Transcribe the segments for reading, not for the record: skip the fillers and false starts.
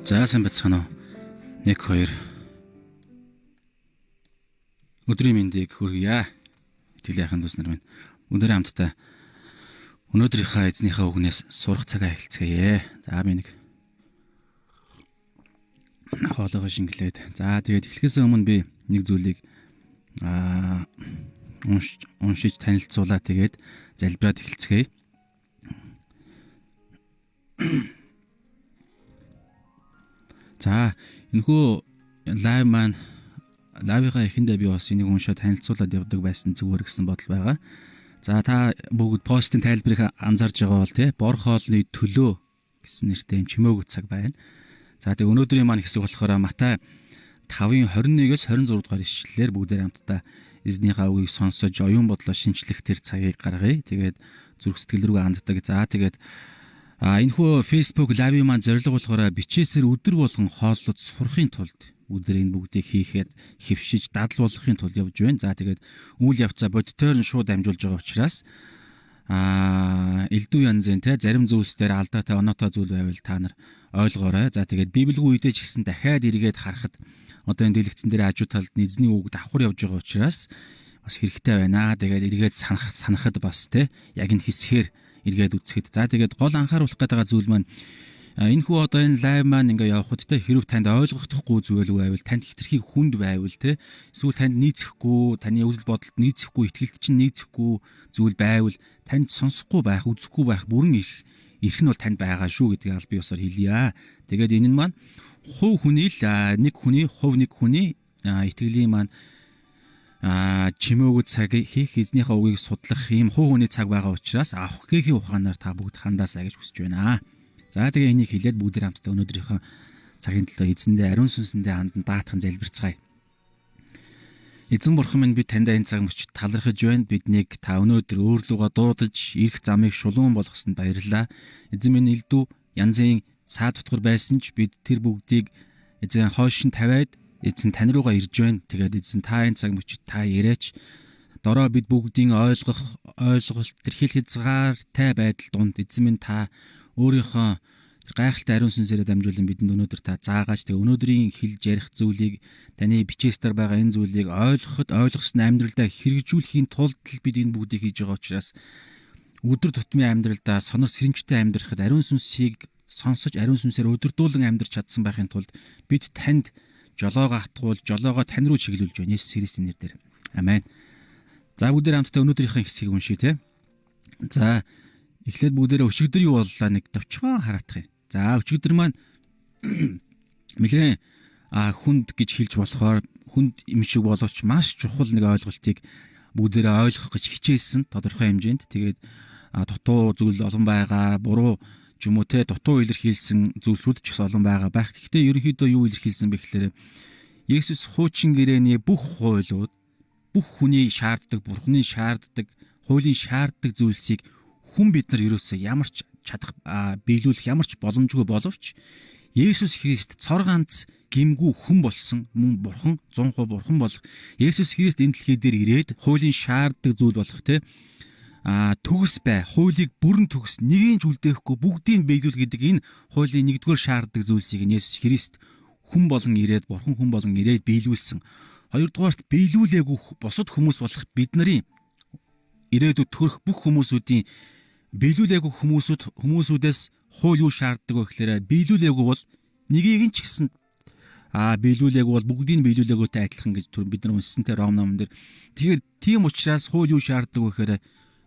За сайн бацгаана уу. 1 2 өдрийн мэндийг хүргье. Итгэлийн ахын дүүс нар минь. Өнөөдөр хамтдаа өнөөдрийнхөө эзнийхээ үгнээс сурах цагаа эхэлцгээе. За би нэг хоолойгоо шингэлээд. За тэгээд эхлэхээс өмнө би нэг зүйлийг уншиж танилцуулаа. Тэгээд залбираад эхэлцгээе. За энэхүү лайвынхаа эхэндээ би бас энийг уншаад танилцуулаад явдаг байсан зүгээр гэсэн бодол байгаа. За та бүгд постын тайлбарыг анзаарж байгаа бол бор хоолны төлөө гэсэн нэртэй юм чимээгүй цаг байна. За тэгээ өнөөдрийн маань хэсэг болохоор Матай 5:21-с 26 дугаар ишлэлээр бүгдээр хамтдаа эзнийхээ үгийг сонсож оюун бодлоо шинчлэх тэр цагийг гаргая. Тэгээд зүрх сэтгэл рүү ханддаг. За тэгээд энэхүү Facebook лайвын маань зорилго болохоор бичээсээр өдөр болгон хооллож сурахын тулд өдөр энэ бүгдийг хийхэд хөвшиж дадал болгохын тулд явж байна. За тэгээд үйл явцаа бодитоор нь шууд дамжуулж байгаа учраас элдв янзын зарим зүйлс дээр алдаатай оноотой зүйл байвал та нар ойлгоорой. За тэгээд Библийн үедээ ч гэсэн дахиад эргээд харахад одоо энэ дэлгэцэн дээр хажуу талд эзний үг давхар явж байгаа учраас бас хэрэгтэй байна. Тэгээд эргээд санахад бас яг энэ хэсгээр эргээд үзэхэд. За тэгээд гол анхааруулах гэдэг зүйл маань энэхүү одоо энэ лайв маань ингээ явахад хэрв танд ойлгохдохгүй зүйл байвал танд хитрхи хүнд байвал эсвэл танд нийцэхгүй таны үзэл бодолд нийцэхгүй итгэлт чинь нийцэхгүй зүйл байвал танд сонсохгүй байх үзэхгүй байх бүрэн ирэх нь бол танд байгаа шүү гэдгийг аль бие усаар хэлье. Тэгээд энэ нь маань хувь хүний л нэг хүний итгэлийн маань чимээгүй цаг хийх эзнийхээ үгийг судлах ийм хувь хүний цаг байгаа учраас авах гээхийн ухаанаар та бүгд хандаасаа гэж хүсэж байна. За тэгээ энийг хэлээд бүгд хамтдаа өнөөдрийнхөө цагийн төлөө эзэндээ ариун сүнсэндээ хандан даатхан залбирцгаая. Эзэн бурхан минь би таньда энэ цаг мөчид талархаж байна. Биднийг та өнөөдөр өөрлөгөө дуудаж ирэх замыг шулуун болгосонд баярлалаа. Эзэн минь элдв янзын саад утгар байсан ч бид тэр бүгдийг эзэн хойш нь тавиад эзэн тань руугаа ирж байна. Тэгээд эзэн та энэ цаг мөчид та яриач. Дороо бид бүгдийн ойлголт тэрхэл хязгаартай байдал донд эзэн минь та өөрийнхөө гайхалтай ариун сүнсээр дамжуулан бидэнд өнөөдөр та заагааж тэгээ өнөөдрийн хэлж ярих зүйлийг таны бичээстэр байгаа энэ зүйлийг ойлгохсон амьдралдаа хэрэгжүүлэхийн тулд бид энэ бүгдийг хийж байгаа учраас өдөр тутмын амьдралдаа сонор сэрэмжтэй амьдрахад ариун сүнсийг сонсож ариун сүнсээр өдөрдүүлэн амьдрч чадсан байхын тулд бид танд жолоогоо хатгуул жолоогоо тань руу чиглүүлж байна. Есүс Христийн нэрээр. Амен. За бүгдээр хамтдаа өнөөдрийнхээ хэсгийг уншийе. За эхлээд бүгдээрээ өчигдөр юу боллоо нэг товчхон хараатах юм. За өчигдөр маань нэлээд хүнд гэж хэлж болохоор хүнд юм шиг боловч маш чухал нэг ойлголтыг бүгдээрээ ойлгох гэж хичээсэн тодорхой хэмжээнд. Тэгээд дутуу зүйл олон байгаа, буруу ч юм уу дутуу илэрхийлсэн зүйлсүүд ч гэсэн олон байгаа байх. Гэхдээ ерөнхийдөө юу илэрхийлсэн бэ гэхээр Есүс хуучин гэрээний бүх хуйлууд бүх хүний шаарддаг, бурхны шаарддаг, хуулийн шаарддаг зүйлсийг хүн бид нар ерөөсөө ямар ч чадах биелүүлэх ямар ч боломжгүй боловч Есүс Христ цор ганц гимгүү хүн болсон мөн бурхан 100% бурхан болох Есүс Христ энэ дэлхий дээр ирээд хуулийн шаарддаг зүйл болох төгс бай хуулийг бүрэн төгс нэгийг ч үлдээхгүй бүгдийг биелүүл гэдэг энэ хуулийн нэгдүгээр шаарддаг зүйлсийг Есүс Христ хүн болон ирээд бурхан хүн болон ирээд биелүүлсэн. Хоёрдугаарт биелүүлээгүй бусад хүмүүс болох бидний ирээдүйд төрөх бүх хүмүүсүүдийн биелүүлээгүй хүмүүсүүдээс хууль юу шаарддаг вэ гэхээр биелүүлээгүй бол нэгийг нь ч гэсэн биелүүлээгүй бол бүгдийг нь биелүүлээгүйтэй адилхан гэж бид нар уншсантай Ром номон дээр. Тэгэхээр тийм учраас хууль юу шаарддаг вэ гэхээр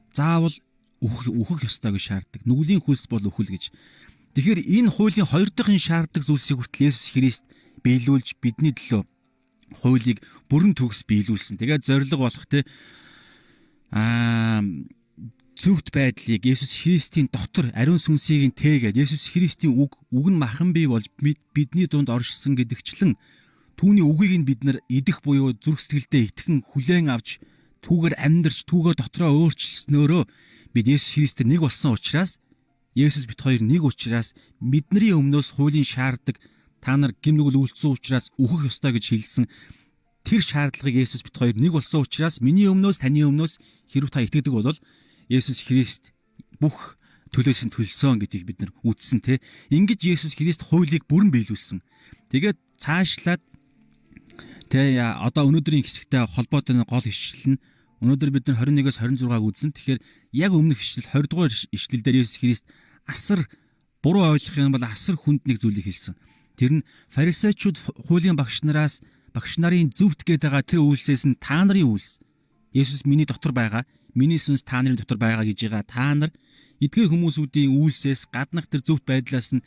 заавал үхэх ёстой гэж шаарддаг. Нүглийн хөлс бол үхэл гэж. Тэгэхээр энэ хуулийн хоёр дахин шаарддаг зүйлсийг хүртэл Есүс Христ биелүүлж бидний төлөө хуулийг бүрэн төгс биелүүлсэн. Тэгээд зориг болох зөвхт байдлыг Есүс Христийн дотор ариун сүнсийг тэгээд Есүс Христийн үг нь махан бий болж бидний дунд оршсон гэдэгчлэн түүний үгийг нь бид нар идэх буюу зүрх сэтгэлдээ итгэн хүлээн авч түүгээр амьдарч түүгээр дотроо өөрчлснөөрөө бид Есүс Христээр нэг болсон учраас Есүс бит хоёр нэг учраас бидний өмнөөс хуулийн шаарддаг та нар гим нүгэл үйлцсэн учраас үхэх ёстой гэж хэлсэн тэр шаардлагыг Есүс бит хоёр нэг болсон учраас миний өмнөөс таны өмнөөс хэрв та итгэдэг бол Есүс Христ бүх төлөөс нь төлсөн гэдгийг бид нар үзсэн те. Ингэж Есүс Христ хуулийг бүрэн биелүүлсэн. Тэгээд цаашлаад тэ одоо өнөөдрийн хэсэгтэй холбоотой гол ишлэл нь өнөөдөр бид нар 21-с 26-г үзсэн. Тэгэхээр яг өмнөх ишлэл 20 дугаар ишлэл дээр Есүс Христ асар буруу ойлгох юм бол асар хүнд нэг зүйлийг хэлсэн. Тэр нь фарисеучуд хуулийн багш нарын зөвхт гээд байгаа тэр үйлсээс нь та нарын үйлс. Есүс миний дотор байгаа, миний сүнс та нарын дотор байгаа гэж байгаа. Та нар эдгээр хүмүүсүүдийн үйлсээс гаднах тэр зөвхт байдлаас нь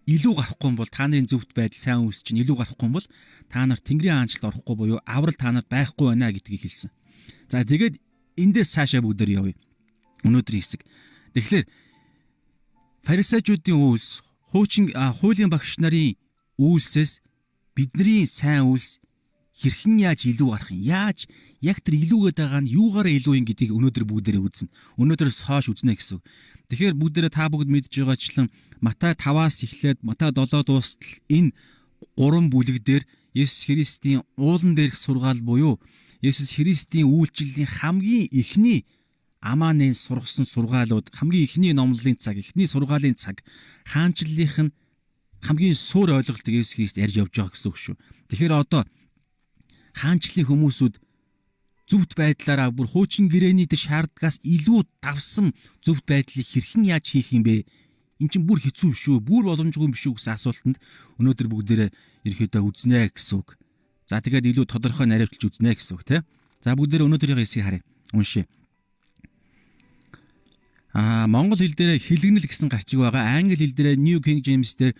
илүү гарахгүй бол та нарын зөвхт байдал сайн үйлс чинь илүү гарахгүй бол та нар Тэнгэрийн хаанчлалд орохгүй буюу аврал та нарт байхгүй байна гэдгийг хэлсэн. За тэгээд эндээс цаашаа бүгдээр явъя. Өнөөдрийн хэсэг. Тэгэхээр фарисеучуудын үйлс, хуулийн багш нарын үйлсээс бидний сайн үйлс хэрхэн яаж илүү гарах юм? Яаж яг тэр илүүгээд байгаа нь юугаараа илүү юм гэдгийг өнөөдөр бүгдээрээ үзнэ. Өнөөдрөөс хойш үзнэ гэсэн. Тэгэхээр бүгдээрээ та бүгд мэдж байгаачлан Матай 5-аас эхлээд Матай 7 дуустал энэ 3 бүлэг дээр Есүс Христийн уулан дээрх сургаал буюу Есүс Христийн үйлчлэлийн хамгийн эхний амаанын сургасан сургаалууд, хамгийн эхний номлолын цаг, эхний сургаалын цаг, хаанчлалынх нь хамгийн суур ойлголтыг Есүс Христ ярьж явж байгаа гэсэн үг шүү. Тэгэхээр одоо хаанчлалын хүмүүсүүд зөвхт байдлаараа бүр хуучин гэрээний дэ шаардлагаас илүү давсан зөвхт байдлыг хэрхэн яаж хийх юм бэ? Эн чинь бүр хэцүү шүү, бүр боломжгүй юм биш үү гэсэн асуултанд өнөөдөр бүгдээрээ ерөөдөө үзнэ гэсэн үг. За тэгээд илүү тодорхой наривчилж үзнэ гэсэн үг тийм. За бүгдээрээ өнөөдрийн хэсгийг харъя. Уншъя. Монгол хэл дээр хилэгнэл гэсэн гарчиг байгаа. Англи хэл дээр New King James дээр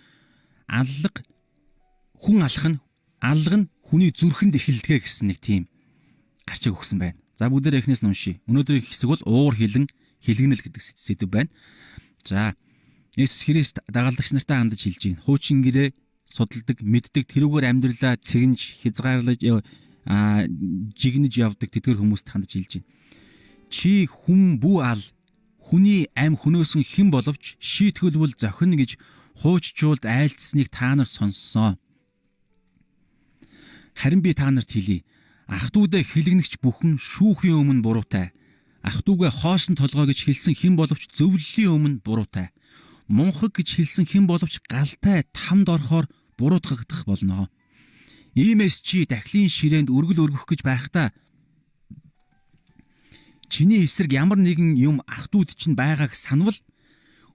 алга нь хүний зүрхэнд эхэлдэг гэсэн нэг тийм гарчиг өгсөн байна. За бүгдээрээ эхнээс нь уншъя. Өнөөдрийн хэсэг бол уур хилэгнэл гэдэг сэдв байна. За Есүс Христ дагалдагч нартай хандаж хэлж байна. Хуучин гэрээ судалдаг, мэддэг, тэрүүгээр амьдралаа цэгнж, хязгаарлаж, жигнэж явдаг тэдгэр хүмүүст хандаж хэлж байна. Чи хүн бүү ал хүний ам хөнөөсөн хэн боловч шийтгэлбэл зохино гэж хууччуулд айлдсныг та нар сонссон. Харин би та нарт хэлье. Ах トゥ удаа хилэгнэгч бүхэн шүүхийн өмнө буруутай. Ах トゥ угаа хоосон толгой гэж хэлсэн хэн боловч зөвлөлийн өмнө буруутай. Мунхаг гэж хэлсэн хэн боловч галтай тамд орохоор буруутгагдах болно. Иймээс чи дахлын ширээнд өргөл өргөх гэж байхдаа чиний эсрэг ямар нэгэн юм ах トゥ уд чинь байгааг санвал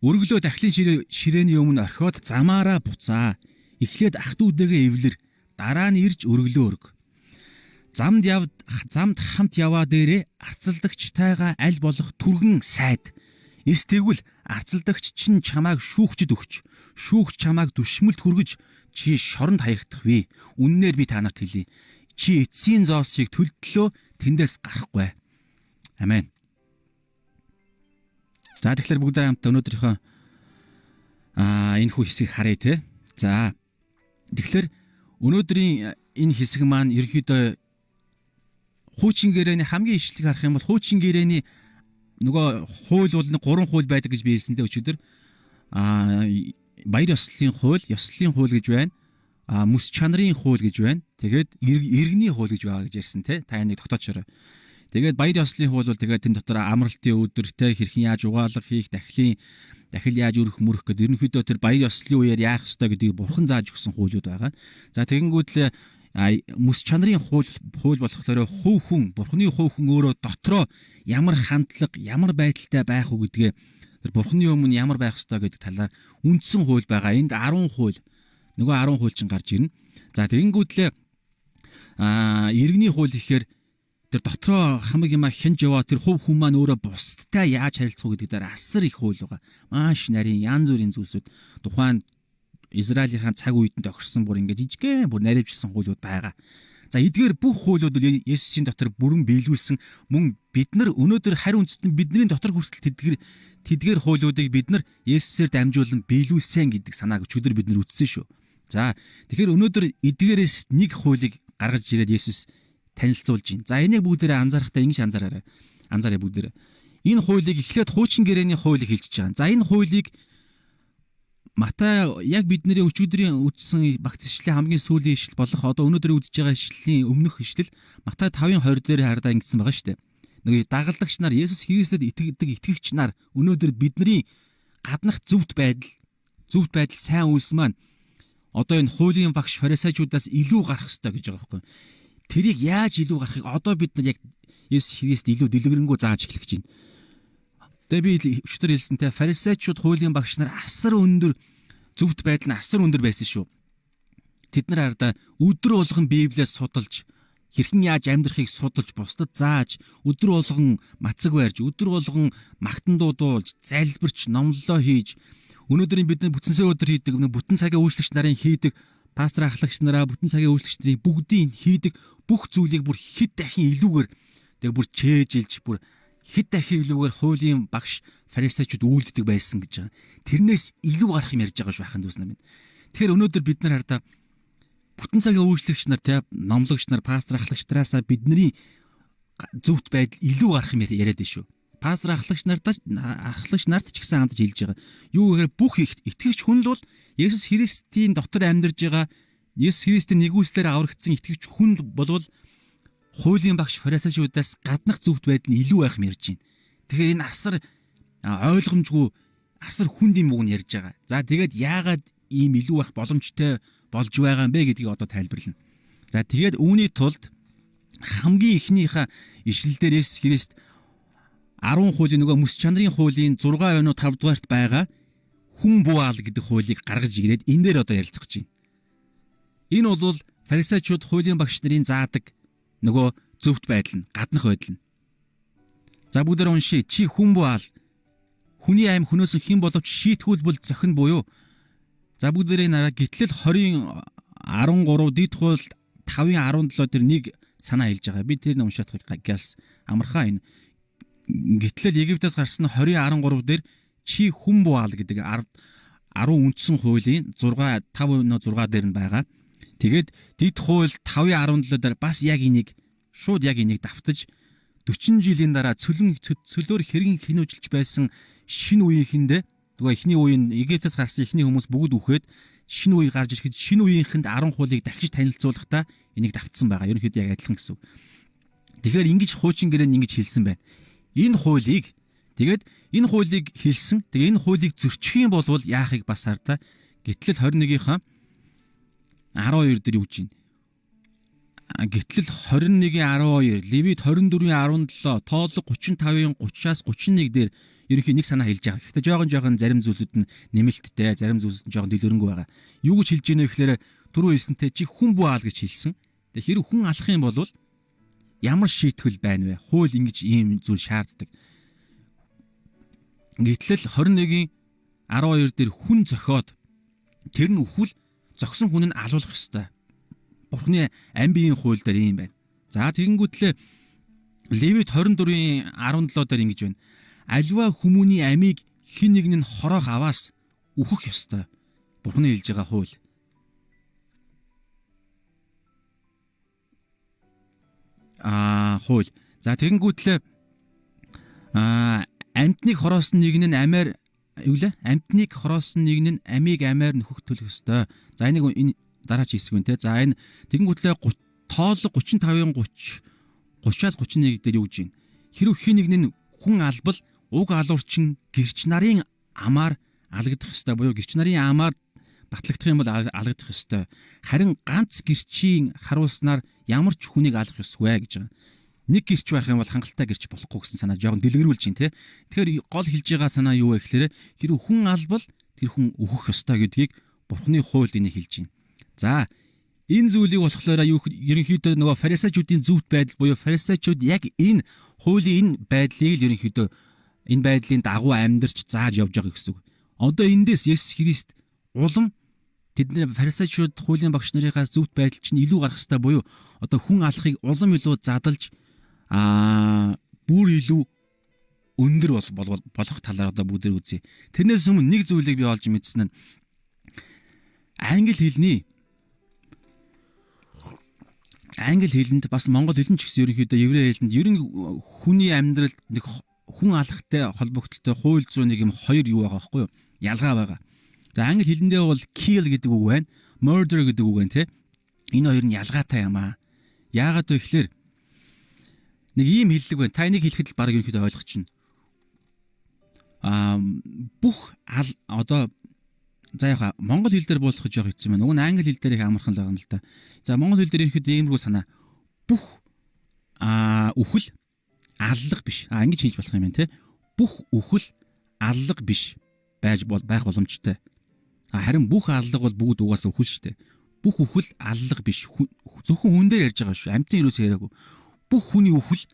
өргөлөө дахлын ширээний өмнө орхиод замаараа буцаа. Эхлээд ах トゥ удэгээ эвлэр, дараа нь ирж өргөлөө өрг. Замд хамт яваа дээрээ арцалдагчтайгаа аль болох түргэн сайд. Эс тэгвэл арцалдагч чинь чамайг шүүгчд өгч, шүүгч чамайг дүшмэлд хүргэж чи шоронд хаягдах вэ? Үннээр би та нарт хэлье. Чи эцсийн зоосыг төлдлөө тэндээс гарахгүй. Амен. За тэгэхээр бүгд хамтдаа өнөөдрийнхөө энэ хүү хэсгийг харъя те. За тэгэхээр өнөөдрийн энэ хэсэг маань ерөөхдөө хуучин гэрээний хамгийн ишлэг харах юм бол хуучин гэрээний нөгөө хууль бол 3 хууль байдаг гэж би хэлсэндээ өчигдөр баяр ёслолын хууль гэж байна. Мэс чанарын хууль гэж байна. Тэгээд иргэний хууль гэж байгаа гэж ярьсан те. Та энийг тогтоочорой. Тэгээд баяр ёслолын хууль бол тэгээд тэн дотор амралтын өдөртэй хэрхэн яаж угаалга хийх, дахил яаж өрөх мөрөх гэдэг ерөнхийдөө тэр баяр ёслолын үеэр яах ёстой гэдгийг бурхан зааж өгсөн хуулиуд байгаа. За тэгэнгүүт мэс чанарын хууль болохоор хувь хүн, бурханы хувь хүн өөрөө дотроо ямар хандлага, ямар байдалтай байх уу гэдгээ тэр бурханы өмнө ямар байх ёстой гэдэг талаар үндсэн хууль байгаа. Энд 10 хууль, нөгөө 10 хууль чинь гарч ирнэ. За тэгэнгүүтлээ иргэний хууль гэхээр тэр дотроо хамаг юм хянж яваа тэр хувь хүн маань өөрөө бусдтай яаж харилцах уу гэдэг дээр асар их хууль байгаа. Маш нарийн янз бүрийн зүйлсүүд тухайн Израилийн цаг үед нь тохирсон бүр ингээд жижигхэн бүр наривчсан хуулиуд байгаа. За эдгээр бүх хуулиуд Есүсийн дотор бүрэн биелүүлсэн мөн бид нар өнөөдөр хариу үндэстэн бидний дотор хүртэл тэдгээр хуулиудыг бид нар Есүсээр дамжуулан биелүүлсэн гэдэг санааг өчигдөр бид нар үздсэн шүү. За тэгэхээр өнөөдөр эдгээрээс нэг хуулийг гаргаж ирээд Есүс танилцуулж байна. За энийг бүгдээрээ анзаарахтаа ингэж анзаараарай. Анзаарай бүгдээрээ. Энэ хуулийг эхлээд хуучин гэрээний хуулийг хэлчихэж байгаа. За энэ хуулийг Матай яг бидний өчигдрийн үздсэн багц ишлэлийн хамгийн сүүлийн ишлэл болох одоо өнөөдөр үзэж байгаа ишлэлийн өмнөх ишлэл Матай 5:20 дээр хардаа ингэсэн байгаа шүү дээ. Нөгөө дагалдагч нар Есүс Христэд итгэдэг итгэгч нар өнөөдөр бидний гаднах зөвхт байдал сайн үйлс маань одоо энэ хуулийн багш фарисеучудаас илүү гарах ёстой гэж байгаа байхгүй. Тэрийг яаж илүү гарахыг одоо бид нар яг Есүс Христ илүү дэлгэрэнгүй зааж эхлэх гэж байна. Тэгээ би өчтөр хэлсэнтэй фарисеучуд хуулийн багш нар асар өндөр зөвхт байдал нь асар өндөр байсан шүү. Тэд нар ардаа өдөр болгон Библиэс судалж, хэрхэн яаж амьдрахыг судалж, бусдад зааж, өдөр болгон мацаг барьж, өдөр болгон магтан дуудуулж, залбирч, номлолоо хийж, өнөөдрийн бидний бүтэн сая өдөр хийдэг, бүтэн цагийн үйлчлэгч нарын хийдэг, пастор ахлагч нараа бүтэн цагийн үйлчлэгч нарын бүгдийн хийдэг бүх зүйлийг бүр хэд дахин илүүгээр тэгээ бүр чээжилж, бүр хэд дахин илүүгээр хуулийн багш фарисеучуд үйлддэг байсан гэж байгаа. Тэрнээс илүү гарах юм ярьж байгаа шүү хахын дүүс нар минь. Тэгэхээр өнөөдөр бид нар хардаа бүтэн цагийн үйлчлэгч нар, номлогч нар, пастор ахлагчдараасаа бидний зөвхт байдал илүү гарах юм яриад байна шүү. Пастор ахлагч нарт ч гэсэн хандж хэлж байгаа. Юу гэхээр бүх итгэгч хүн л бол Есүс Христийн дотор амьдарж байгаа, Есүс Христийн нэгүслээр аврагдсан итгэгч хүнд болвол хуулийн багш фарисеучудаас гаднах зөвхт байдал нь илүү байх юм ярьж байна. Тэгэхээр энэ асар ойлгомжгүй, асар хүнд юм уу нь ярьж байгаа. За тэгээд яагаад ийм илүү байх боломжтой болж байгаа юм бэ гэдгийг одоо тайлбарлана. За тэгээд үүний тулд хамгийн эхнийхээ ишлэлдэр Есүс Христ 10 хуулийн нөгөө мэс чанарын хуулийн 6 байнуу 5 дугаарт байгаа хүн буугаал гэдэг хуулийг гаргаж ирээд энэ дээр одоо ярилцах гэж байна. Энэ бол фарисеучуд хуулийн багш нарын заадаг нөгөө зөвхт байдал нь, гаднах байдал нь. За бүгдээр уншия. Чи хүн буугаал. Хүний аим хөнөөс хэн боловч шийтгүүлбэл зохин буюу. За бүгдээрээ нараа гитлэл 20-13 дид хууль 5-17 дээр нэг санаа хэлж байгаа. Би тэр нь уншаадах гялс амархаа энэ. Гитлэл Египтээс гарсан 20-13 дээр чи хүн буугаал гэдэг 10 үндсэн хуулийн 5-6 дээр нь байгаа. Тэгээд дид хууль 5-17 дээр бас яг энийг давтаж 40 жилийн дараа цөлөөр хэрэг хинүүжилж байсан шинэ үеийнхэндээ нөгөө эхний үеийн Египтээс гарсан эхний хүмүүс бүгд үхээд шинэ үе гарч ирэхэд шинэ үеийнхэнд 10 хуулийг дахиж танилцуулахдаа энийг давтсан байгаа. Ерөнхийдөө яг адилхан гэсэн үг. Тэгэхээр ингэж хуучин гэрээнд ингэж хэлсэн байна. Энэ хуулийг хэлсэн. Тэгээ энэ хуулийг зөрчих юм бол яахыг бас хардаа. Гэтэл 21-ийн 12 дээр юу гэж байна? Гэтэл 21-12, Левит 24-17, Тоолог 35-ын 30-аас 31 дээр ерөнхий нэг санаа хэлж байгаа. Гэхдээ жоохон зарим зүйлсүүд нь нэмэлттэй, зарим зүйлсүүд нь жоохон дэлгэрэнгүй байгаа. Юу гэж хэлж байна вэ гэхээр түрүү хэлсэнтэй чи хүн буугаал гэж хэлсэн. Тэгээ хэрэг хүн алах юм бол ямар шийтгэл байна вэ? Хууль ингэж ийм зүйл шаарддаг. Гэтэл 21-12 дээр хүн зохиод тэр нь өхвөл зогсон хүн нь алуулах ёстой. Бурхны амь биеийн хууль дээр ийм байна. За тэгэнгүүтлээ Левит 24-17 дээр ингэж байна. Альва хүмүүний амийг хэн нэг нь хороох аваас үхэх ёстой. Бурхны хэлж байгаа хууль. Хууль. За тэгэнгүүтлээ амтныг хороосон нэг нь амиар амтныг хороосон нэг нь амийг амиар нөхөх төлөх ёстой. За энэ дараач хэсэг байна те. За энэ тэгэнгүүтлээ Тоолог 35-ын 30-аас 31 дээр юу гэж байна? Хэрв хин нэг нь хүн албал уг алуурчин гэрч нарын амаар алгадах ёстой буюу гэрч нарын амаар батлагдах юм бол алгадах ёстой. Харин ганц гэрчийн харуулснаар ямар ч хүнийг алах ёсгүй гэж байгаа. Нэг гэрч байх юм бол хангалттай гэрч болохгүй гэсэн санаа жоохон дэлгэрүүлж байна те. Тэгэхээр гол хэлж байгаа санаа юу вэ гэхээр хэрвээ хүн албал тэр хүн өөхөх ёстой гэдгийг Бурхны хууль энийг хэлж байна. За энэ зүйлийг болохоор ерөнхийдөө нөгөө фарисеучуудын зөвхт байдал буюу фарисеучуд яг энэ хуулийн энэ байдлыг л ерөнхийдөө энэ байдлын дагуу амьдарч зааж явж байгаа гэсэн үг. Одоо эндээс Есүс Христ улам тэдний фарисеучуд хуулийн багш нарынхаас зөвхт байдал чинь илүү гарах хэрэгтэй буюу одоо хүн алахыг улам илүү задалж бүр илүү өндөр болох талаар одоо бүгд үзье. Тэрнээс өмнө нэг зүйлийг би олж мэдсэн нь англи хэлэнд бас монгол хэлэнд ч гэсэн ерөнхийдөө еврей хэлэнд ерөн хүний амьдралд нэг хүн алахтай холбогдлолтой хууль зүйн нэг юм хоёр юу байгаа байхгүй юу? Ялгаа байгаа. За англи хэлэндээ бол kill гэдэг үг байна. Murder гэдэг үг байна те. Энэ хоёр нь ялгаатай юм аа. Яагаад вэ гэхээр нэг ийм хэллэг байна. Та энийг хэлэхэд л баг ерөнхийдөө ойлгочихно. бүх одоо за яха монгол хэл дээр буулгах жоох хэцүү байна. Уг нь англи хэл дээр их амархан л байгаа юм л да. За монгол хэл дээр ихэд иймэрхүү санаа. Бүх үхэл аллах биш. Ингэж хэлж болох юм байна те. Бүх үхэл аллах биш байх боломжтой. Харин бүх аллах бол бүгд угаасаа үхэл шүү дээ. Бүх үхэл аллах биш. Зөвхөн хүн дээр ярьж байгаа шүү. Амьтан юусоо яриаггүй. Бүх хүний үхэл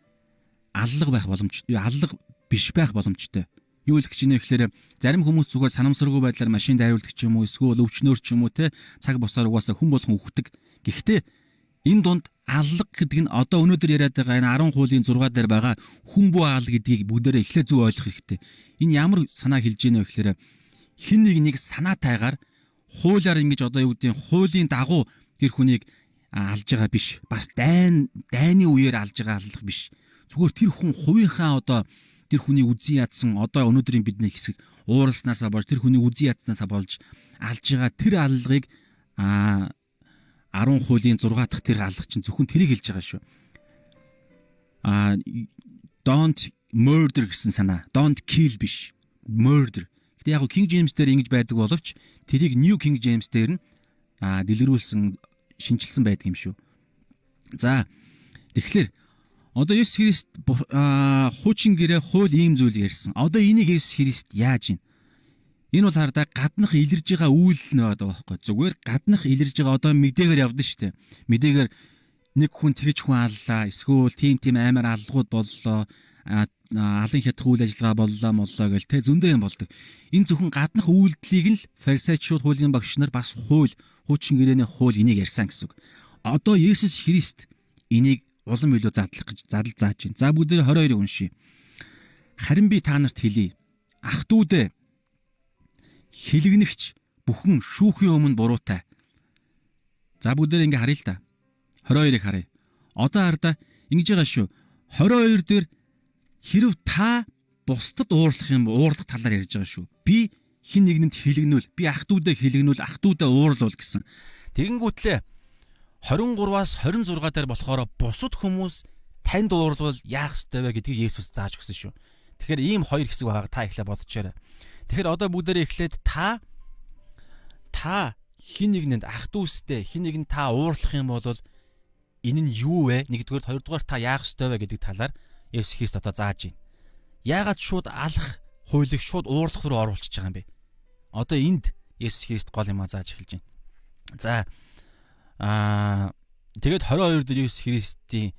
аллах байх боломжтой. Аллах биш байх боломжтой. Юу хэлэх гэж байна вэ гэхээр зарим хүмүүс зүгээр санамсаргүй байдлаар машин дайруулдаг ч юм уу, эсвэл өвчнөр ч юм уу те цаг босоор угаасаа хүн болгон үхдэг. Гэхдээ энэ дунд аллах гэдэг нь одоо өнөөдөр яриад байгаа энэ 10 хуулийн 6 дээр байгаа хүн буу аал гэдгийг бүгдээрээ эхлээ зөв ойлгох хэрэгтэй. Энэ ямар санаа хэлж ийнэ вэ гэхээр хин нэг санаатайгаар хуулиар ингэж одоо юу гэдэг нь хуулийн дагуу тэр хүнийг алж байгаа биш. Бас дайны үеэр алж байгаа аллах биш. Зүгээр тэр хүн хувийнхаа одоо тэр хүний үзий ядсан одоо өнөөдрийн бидний хэсэг ууралснаасаа болж тэр хүний үзий ядснаасаа болж алж байгаа тэр аллагыг 10 хуулийн 6 дахь тэр аллах чинь зөвхөн тэрийг хэлж байгаа шүү. Don't murder гэсэн санаа. Don't kill биш. Murder. Гэтэ яг King James дээр ингэж байдаг боловч тэрийг New King James дээр нь дэлгэрүүлсэн шинжилсэн байдаг юм шүү. За тэгэхээр одоо Есүс Христ хуучин гэрээ хууль ийм зүйл ярьсан. Одоо энийг Есүс Христ яаж ийн? Энэ бол хардаа гаднах илэрж байгаа үйлдэл нэ байдаг байхгүй. Зүгээр гаднах илэрж байгаа одоо мэдээгээр явдсан шүү дээ. Мэдээгээр нэг хүн тэгж хүн аллаа. Эсвэл тийм амар аллгууд боллоо. Алын хятах үйл ажиллагаа боллоо гэл тэ зөндөө юм болдог. Энэ зөвхөн гаднах үйлдэлийг л фарисеучуд хуулийн багш нар бас хуучин гэрээний хууль энийг ярьсан гэсэн үг. Одоо Есүс Христ энийг улам илүү задлах гэж задал зааж байна. За бүгдээ 22-ыг уншийе. Харин би та нарт хэлье. Ах トゥ удэ хилэгнэгч бүхэн шүүхийн өмнө буруутай. За бүгдээ ингээ харъя л да. 22-ыг харъя. Одоо хардаа ингэж байгаа шүү. 22 дээр хэрв та бусдад уурлах талаар ярьж байгаа шүү. Би хин нэгэнд хилэгнүүл. Би ах トゥ удэ хилэгнүүл, ах トゥ удэ уурлуул гэсэн. Тэгэнгүүтлээ 23-аас 26 дээр болохоор бусад хүмүүс танд уурлвал яах ёстой вэ гэдгийг Есүс зааж өгсөн шүү. Тэгэхээр ийм хоёр хэсэг байгааг та эхлээ бодчихоорой. Тэгэхээр одоо бүгдээрээ эхлээд та хин нэгэнд ах トゥ устэй хин нэгэнд та уурлах юм бол энэ нь юу вэ? Нэгдүгээр, хоёрдугаар та яах ёстой вэ гэдэг талаар Есүс Христ одоо зааж байна. Яагаад шууд алах хуулийг шууд уурлах руу оруулчихж байгаа юм бэ? Одоо энд Есүс Христ гол юмаа зааж эхэлж байна. За тэгээд 22 дээр Есүс Христийн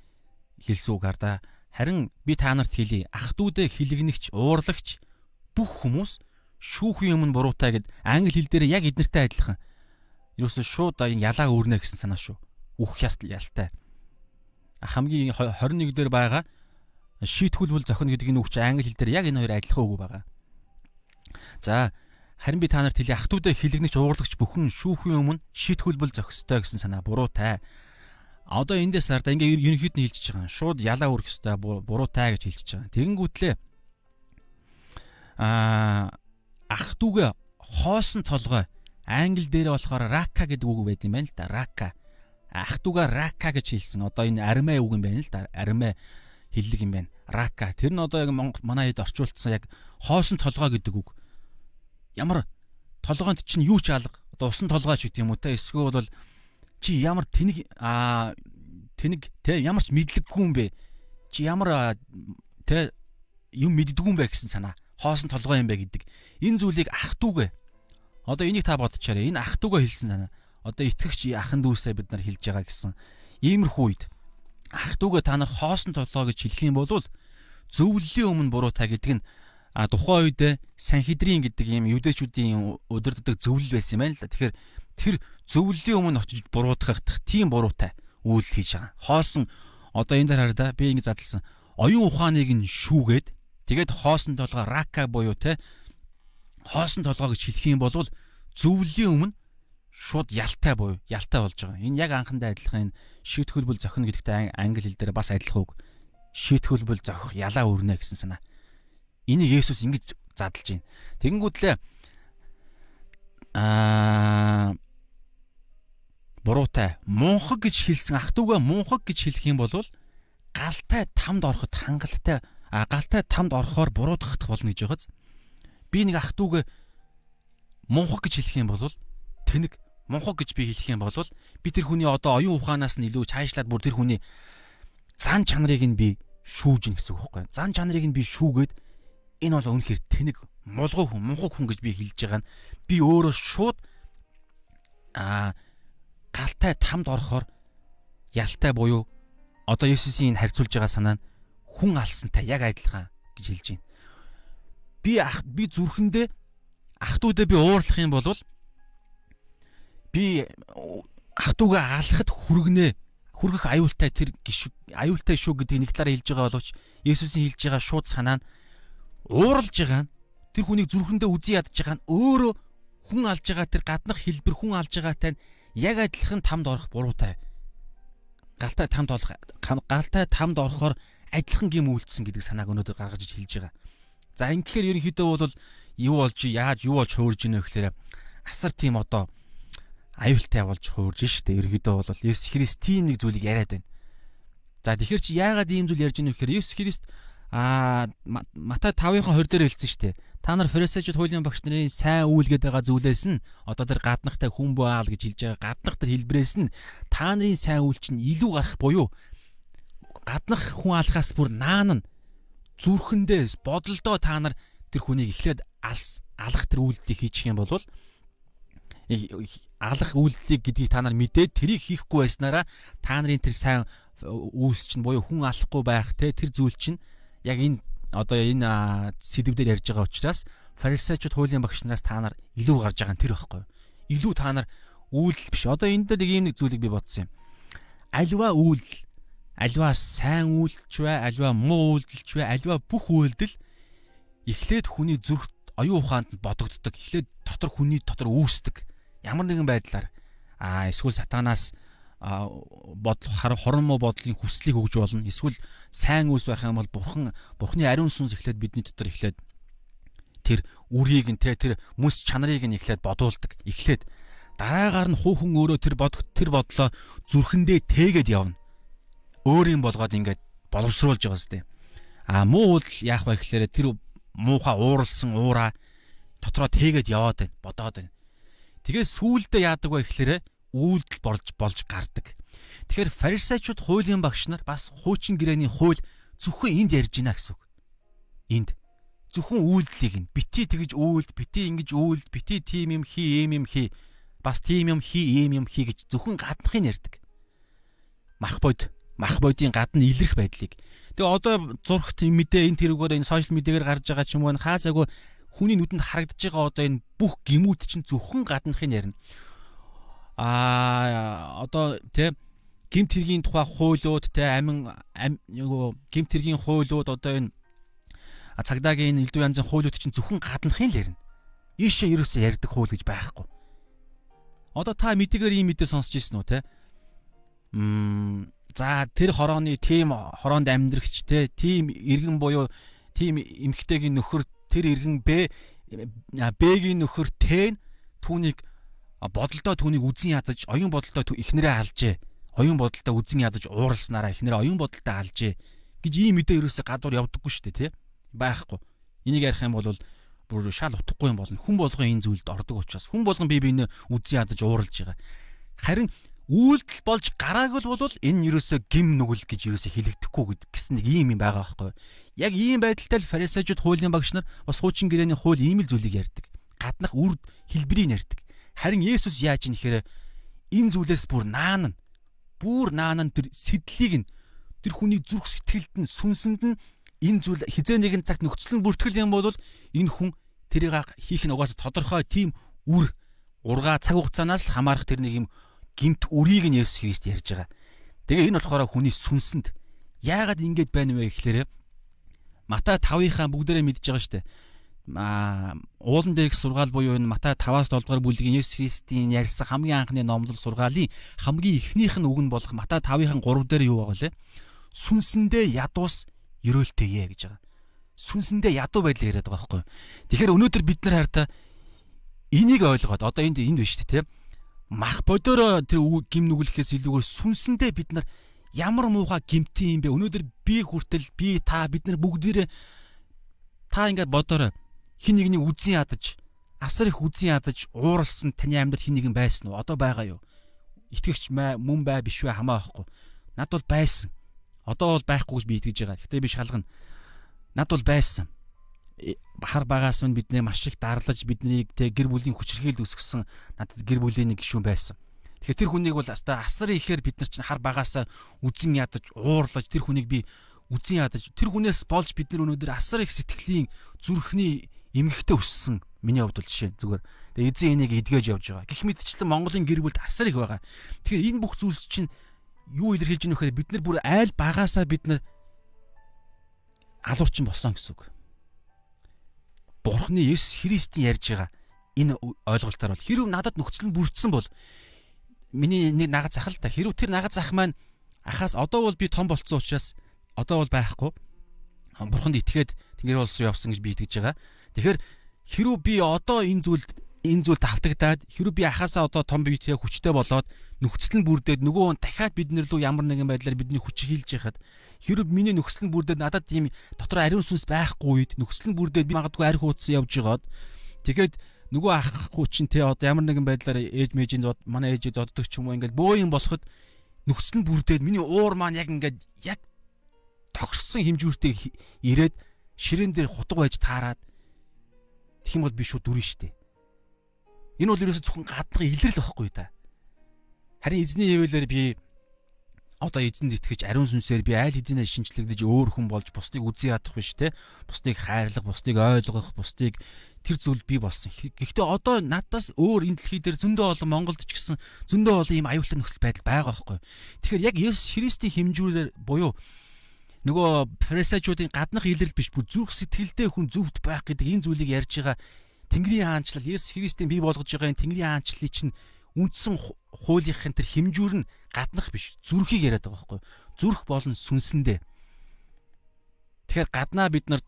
хэлсэн үг хардаа харин би та нарт хэлье. Ах トゥ удэ хилэгнэгч, уурлагч бүх хүмүүс шүүхийн өмнө буруутай гэд англи хэл дээр яг эднэртэй адилхан. Юусе шууд энэ ялаа өрнө гэсэн санаа шүү. Үх ялтай. Хамгийн 21 дээр байгаа шийтгүүлбэл зохино гэдэг энэ үг чи англи хэл дээр яг энэ хоёр адилхан үг байгаа. За харин би та нарт хэлье. Ах トゥ удэ хилэгнэгч, уурлагч бүхэн шүүхийн өмнө шийтгүүлбэл зохистой гэсэн санаа буруутай. Одоо эндээс хардаа ингээ ерөнхийд нь хэлчихэж байгаа. Шууд ялаа өрөх ёстой, буруутай гэж хэлчихэж байгаа. Тэгэнгүүтлээ ах トゥ хоосон толгой англи дээр болохоор рака гэдэг үг байд юм байна л да. Рака. Ах トゥ рака гэж хэлсэн. Одоо энэ армэ үг юм байна л да. Армэ хэллэг юм байна. Рака. Тэр нь одоо яг манай хэд орчуулсан яг хоосон толгой гэдэг үг. Ямар толгойд чинь юу ч алга. Одоо усан толгой ч гэдэг юм уу те. Эсвэл бол чи ямар тэнэг те ямар ч мэдлэггүй юм бэ? Чи ямар те юм мэддэггүй юм бэ гэсэн санаа. Хоосон толгой юм бэ гэдэг. Энэ зүйлийг ах トゥ одоо энийг та бодчихаарай. Энэ ах トゥ хэлсэн санаа. Одоо итгэгч ахан дүүсээ бид нар хэлж байгаа гэсэн. Иймэрхүү үед ах トゥ та нар хоосон толгой гэж хэлэх юм бол зөвлөлийн өмнө буруутай гэдэг нь тухайн үед Санхедрин гэдэг юм юдэчүүдийн удирддаг зөвлөл байсан юм байна л да. Тэгэхээр тэр зөвлөлийн өмнө очиж буруудах тийм буруутай үйлдэл хийж байгаа. Хоосон одоо энэ дээр хараа би ингэ задлсан. Оюун ухааныг нь шүүгээд тэгээд хоосон толгой рака буюу те хоосон толгой гэж хэлэх юм бол зөвлөлийн өмнө шууд ялтай буюу ялтай болж байгаа. Энэ яг анхандаа адилхан энэ шийтгүүлбэл зохино гэдэгтэй англи хэл дээр бас адилхан үг. Шийтгүүлбэл зохих ялаа өрнө гэсэн санаа. Энийг Есүс ингэж задлж байна. Тэгэнгүүтлээ буруутай мунхаг гэж хэлсэн ах トゥ мунхаг гэж хэлэх юм бол галтай тамд ороход хангалттай галтай тамд орохоор буруудах болно гэж байгааз. би нэг ах トゥ уг мунхаг гэж хэлэх юм бол тэнэг мунхаг гэж би хэлэх юм бол би тэр хүний одоо оюун ухаанаас нь илүү цаашлаад бүр тэр хүний зан чанарыг нь би шүүжин гэсэн үг байхгүй. Зан чанарыг нь би шүүгээд энэ бол үнэхээр тэнэг мулгуу хүн, мунхаг хүн гэж би хэлж байгаа нь би өөрөө шууд галтай тамд орохоор ялтай буюу одоо Есүсийн энэ харьцуулж байгаа санаа нь хүн алсантай яг адилхан гэж хэлж байна. Би зүрхэндээ ах トゥ удаа би уурлах юм бол би ах トゥ угаа алахад хүргэх аюултай тэр аюултай шүү гэдэг нэг талаараа хэлж байгаа боловч Есүсийн хэлж байгаа шууд санаа нь ууралж байгаа нь тэр хүнийг зүрхэндээ үзий ядж байгаа нь өөрөө хүн алж байгаа тэр гаднах хэлбэр хүн алж байгаатай нь яг адилхан тамд орох буруутай. Галтай тамд орохоор адилхан гим үйлдсэн гэдэг санааг өнөөдөр гаргаж хэлж байгаа. За ингэхээр ерөнхийдөө бол юу болж хуурж ийнө гэхээр асар тийм одоо аюултай болж хуурж штэ. Ерөнхийдөө бол Есүс Христ тийм нэг зүйлийг яриад байна. За тэгэхээр чи яагаад ийм зүйл ярьж ийнө гэхээр Есүс Христ Матай 5:20 дээр хэлсэн штэ. Та нар фарисеучуд хуулийн багш нарын сайн үйлгээд байгаа зүйлээс нь одоо тэр гаднахтай хүн баал гэж хэлж байгаа гаднах тэр хэлбрээс нь та нарын сайн үйл чинь илүү гарах буюу гаднах хүн алхаас бүр наан нь зүрхэндээ бодолдоо та нар тэр хүнийг эхлээд алах тэр үйлдэлийг хийчих юм бол алах үйлдэлийг гэдгийг та нар мэдээд тэрийг хийхгүй байснараа та нарын тэр сайн үйлс чинь буюу хүн алахгүй байх тэр зүйл чинь яг энэ одоо энэ сэдвээр ярьж байгаа учраас фарисеучуд хуулийн багш нараас та нар илүү гарч байгаа нь тэр байхгүй юу? Илүү та нар үйлдэл биш. Одоо энэ дээр нэг ийм нэг зүйлийг би бодсон юм. Аливаа үйлдэл, аливаа сайн үйлдэлч бай, аливаа муу үйлдэлч бай, аливаа бүх үйлдэл эхлээд хүний зүрхт оюун ухаанд нь бодогддог. Эхлээд хүний дотор үүсдэг. Ямар нэгэн байдлаар эсвэл сатанаас хорон муу бодлын хүслийг өгж болно. Эсвэл сайн үйлс байх юм бол бурхны ариун сүнс эхлээд бидний дотор эхлээд тэр үрийг нь тэр мэс чанарыг нь эхлээд бодуулдаг. Эхлээд дараагаар нь хүн өөрөө тэр бодлоо зүрхэндээ тээгээд явна. Өөрийн болгоод ингээд боловсруулж байгаа сте. Муу үйл яах вэ гэхээр тэр муухай ууралсан уураа дотроо тээгээд яваад байна, бодоод байна. Тэгээд сүүлдээ яадаг вэ гэхээр үйлдэл болж гардаг. Тэгэхээр фарисеучуд хуулийн багш нар бас хуучин гэрээний хууль зөвхөн энд ярьж байна гэсэн үг. Энд зөвхөн үйлдэлийг нь бити тэгж үйлд, бити ингэж үйлд, бити тийм юм хий, ийм юм хий, бас тийм юм хий, ийм юм хий гэж зөвхөн гаднахыг ярьдаг. Мах бодийн гадна илэрх байдлыг. Тэгээ одоо зургт мэдээ энэ тэрүүгээр энэ сошиал медиагаар гарч байгаа ч юм уу хаасаагүй хүний нүдэнд харагдаж байгаа одоо энэ бүх гимүүд чинь зөвхөн гаднахыг ярина. Одоо гэмт хэргийн тухай хуулиуд гэмт хэргийн хуулиуд одоо энэ цагдаагийн элдв янзын хуулиуд чинь зөвхөн гаднахын л ярина. Ийшээ ерөөсөө ярьдаг хууль гэж байхгүй. Одоо та мэдээгээр ийм мэдээ сонсч ирсэн үү те? За тэр хороонд амьдрагч те тийм иргэн буюу тийм эмэгтэйгийн нөхөр тэр иргэн Б-гийн нөхөр Т-н түүнийг бодолдоо түүнийг үзэн ядаж оюун бодолдоо эхнэрээ алжээ. Оюун бодолдоо үзэн ядаж ууралснараа эхнэрээ оюун бодолдоо алжээ гэж ийм мэдээ ерөөсөө гадуур явдаггүй шүү дээ, тий? Байхгүй. Энийг ярих юм бол бүр шал утгагүй юм болно. Хүн болгон энэ зүйлд ордог учраас хүн болгон бие биенээ үзэн ядаж ууралж байгаа. Харин үйлдэл болж гарааг бол энэ ерөөсөө гим нүгэл гэж ерөөсөө хэлэгдэхгүй гэсэн нэг ийм юм байгаа байхгүй. Яг ийм байдалтай л фарисеучуд хуулийн багш нар бас хуучин гэрээний хууль ийм л зүйлийг ярьдаг. Гаднах үр хэлбэрийг ярьдаг. Харин Есүс яаж юм нэхээр энэ зүйлээс бүр наан тэр сэдлийг нь тэр хүний зүрх сэтгэлд нь сүнсэнд нь энэ зүйл хизээ нэгэн цагт нөхцөл нь бүртгэл юм бол энэ хүн тэрийг хийх нь угаасаа тодорхой тийм ургаа цаг хугацаанаас л хамаарах тэр нэг юм гимт үрийг нь Есүс Христ ярьж байгаа. Тэгээ энэ болохоор хүний сүнсэнд яагаад ингэж байна вэ гэхээр Матай 5-ийнхаа бүгдээрээ мэдж байгаа шүү дээ. Уулан дээрх сургаал буюу энэ Матай 5-аас 7 дугаар бүлгийн Есүс Христийн ярьсан хамгийн анхны номлол сургаалын хамгийн эхнийх нь үг нь болох Матай 5-ийн 3 дээр юу байгаа лээ? Сүнсэндээ ядуус ерөөлтэйе гэж байгаа. Сүнсэндээ ядуу байдлыг яриад байгаа байхгүй юу? Тэгэхээр өнөөдөр бид нар хараа энийг ойлгоод одоо энд биш тийм мах бодороо тэр гим нүглэхээс илүүгээр сүнсэндээ бид нар ямар муухай гимтэн юм бэ? Өнөөдөр би хүртэл бид нар бүгдээрээ та ингээд бодороо хин нэгнийг үзэн ядаж, асар их үзэн ядаж ууралсан таны амьдрал хин нэгэн байсан уу? Одоо байгаа юу? Итгэгч мөн бай биш вэ хамаахгүй. Над бол байсан. Одоо бол байхгүй гэж би итгэж байгаа. Гэхдээ би шалгана. Над бол байсан. Хар багаас нь биднийг маш их дарлаж, биднийг гэр бүлийн хүчирхийлд өсгсөн надад гэр бүлийн нэг гишүүн байсан. Тэгэхээр тэр хүнийг бол асар ихээр бид нар чинь хар багаасаа үзэн ядаж, уурлаж тэр хүнийг би үзэн ядаж, тэр хүнээс болж бид нар өнөөдөр асар их сэтгэлийн зүрхний эмгэгтэй өссөн. Миний хувьд бол жишээ зүгээр. Тэгээ эзэн энийг эдгэж явж байгаа. Гэх мэтчлэн Монголын гэр бүлд асар их байгаа. Тэгэхээр энэ бүх зүйлс чинь юу илэрхийлж байгаа нөхөр бид нар бүр айл багаасаа бид нар алуурчин болсон гэсэн үг. Бурхны Есүс Христийн ярьж байгаа энэ ойлголтоор бол хэрв надад нөхцөл нь бүрдсэн бол миний нэг нагад зах л та. Хэрв тэр нагад зах маань ахаас одоо бол би том болцсон учраас одоо бол байхгүй. Бурханд итгээд тэнгэр болсон явсан гэж би итгэж байгаа. Тэгэхээр хэрв би одоо энэ зүйлд автагдаад хэрв би ахаасаа одоо том биетэй хүчтэй болоод нөхцөл нь бүрдээд нөгөө хүн дахиад биднэр лөө ямар нэгэн байдлаар бидний хүчийг хилж яхад хэрв миний нөхцөл нь бүрдээд надад тийм дотор ариун сүнс байхгүй үед нөхцөл нь бүрдээд би магадгүй арх уудсан явж байгаад тэгээд нөгөө ах хүчин те одоо ямар нэгэн байдлаар ээж мэжийн манай ээжээ зоддог ч юм уу ингээд бөө юм болоход нөхцөл нь бүрдээд миний уур маань яг ингээд яг тогтсон хэмжүүртэй ирээд ширээн дээр хутга байж таарад тэгэх юм бол би шууд дүрэн штэ. Энэ бол ерөөсө зөвхөн гадны илрэл байхгүй да. Харин эзний хэвлэлээр би одоо эзэнд итгэж ариун сүнсээр би айл хэзээ шинчлэгдэж өөр хүн болж бусдыг үзэн ядах биш те. Бусдыг хайрлах, бусдыг ойлгох, бусдыг тэр зүйл би болсон. Гэхдээ одоо надаас өөр энэ дэлхий дээр зөндөө олон Монголд ч гэсэн зөндөө олон ийм аюултай нөхцөл байдал байгаа байхгүй. Тэгэхээр яг Есүс Христийн хэмжүүрээр буюу нөгөө фарисеучуудын гаднах илрэл биш бүр зүрх сэтгэлдээ хүн зөвхт байх гэдэг энэ зүйлийг ярьж байгаа Тэнгэрийн хаанчлал Есүс Христийн бий болгож байгаа энэ Тэнгэрийн хаанчлалыг чинь үндсэн хуулийнхын тэр хэмжүүр нь гаднах биш зүрхийг яриад байгаа байхгүй. Зүрх болон сүнсэндээ. Тэгэхээр гаднаа бид нар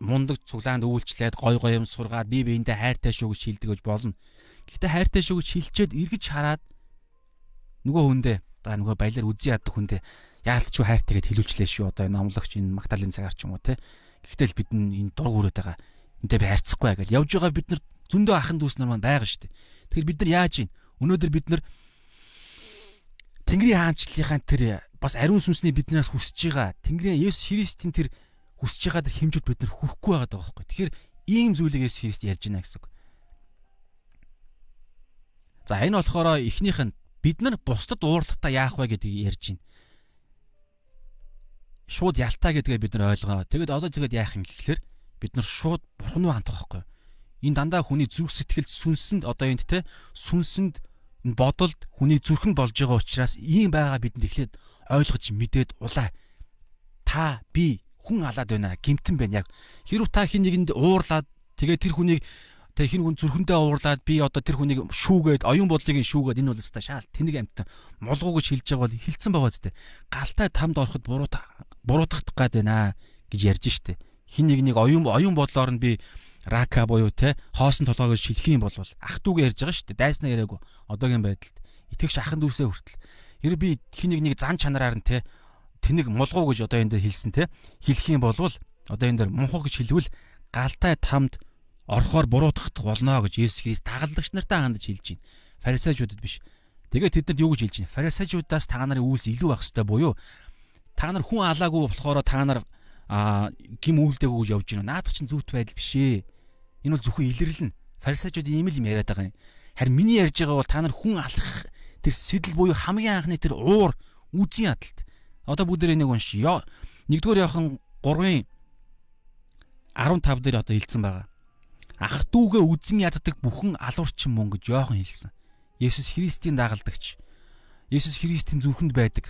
мундаг цуглаанд үйлчлээд гой юм сургаад бие биендээ хайртай шүү гэж хэлдэг гэж болно. Гэхдээ хайртай шүү гэж хэлчихэд эргэж хараад нөгөө хүндээ нөгөө баялаар үзэн яддаг хүндээ яалтчгүй хайртай гэд хэлүүлчлээ шүү. Одоо энэ номлогч энэ Магдалины цагаар ч юм уу те. Гэхдээ л бид энэ дург өрөөд байгаа. Энтэй би хайрцахгүй гэж явж байгаа бид нар зөндөө ахын дүүс нар маань байгаа шүү дээ. Тэгэхээр бид нар яаж ийн? Өнөөдөр бид нар Тэнгэрийн хаанчлалынхаа тэр бас ариун сүнсний биднээс хүсэж байгаа Тэнгэрийн Есүс Христийн тэр хүсэж байгаа тэр хэмжүүд бид нар хүрэхгүй байгаа даа байхгүй. Тэгэхээр ийм зүйлийг Есүс Христ ярьж байна гэсэн үг. За энэ болохоор эхнийх нь бид нар бусдад уурлахтаа яах вэ гэдгийг ярьж байна. Шууд ялтаа гэдгээ бид нар ойлгоо. Тэгэд одоо яах юм гэхлээр бид нар шууд Бурхан руу хандах байхгүй. Энэ дандаа хүний зүрх сэтгэл сүнсэнд одоо энд те сүнсэнд энэ бодолд хүний зүрхэнд болж байгаа учраас ийм байгаа бидэнд эхлээд ойлгож мэдээд улаа та би хүн алаад байна гэмтэн байна яг хэрв та хин нэгэнд уурлаад тэгээд тэр хүнийг тэг хин хүн зүрхэндээ уурлаад би одоо тэр хүнийг шүүгээд оюун бодлыг шүүгээд энэ бол өстой шаал тэнэг амт молгоо гэж хэлж байгаа бол хилцэн байгаа зү галтай тамд ороход буруутгах гад байна гэж ярьж штэ хин нэг оюун бодлоор нь би рака буюу те хоосон толгой гэж шилэх юм бол ах дүүгээ ярьж байгаа шүү дээ. Дайснаа яриаггүй. Одоогийн байдалд итгэгч ахын дүүсээ хүртэл хэрэг би хин нэг зан чанараар нь те тэнэг мулгуу гэж одоо энэ дээр хэлсэн те хэлэх юм бол одоо энэ дээр мунхаг гэж хэлвэл галтай тамд орохоор буруутгах болно гэж Есүс Христ дагалдагч нартаа хандаж хэлж байна. Фарисеучудад биш. Тэгээд тэд нар юу гэж хэлж байна? Фарисеучудаас та нарын үйлс илүү байх ёстой буюу та нар хүн алаагүй болохоор та нар гим үйлдэггүй гэж явж байна. Наадах чинь зүвт байдал биш ээ. Энэ бол зөвхөн илэрлэн. Фарисеучуд ийм л юм яриад байгаа юм. Харин миний ярьж байгаа бол та нар хүн алах тэр сэтэл буюу хамгийн анхны тэр уур үзэн ядалт. Одоо бүгдээр энийг уншия. 1-р Иохан 3-ын 15 дээр одоо хэлсэн байгаа. Ах дүүгээ үзэн яддаг бүхэн алуурчин мөн гэж Иохан хэлсэн. Есүс Христийн дагалдагч. Есүс Христийн зүрхэнд байдаг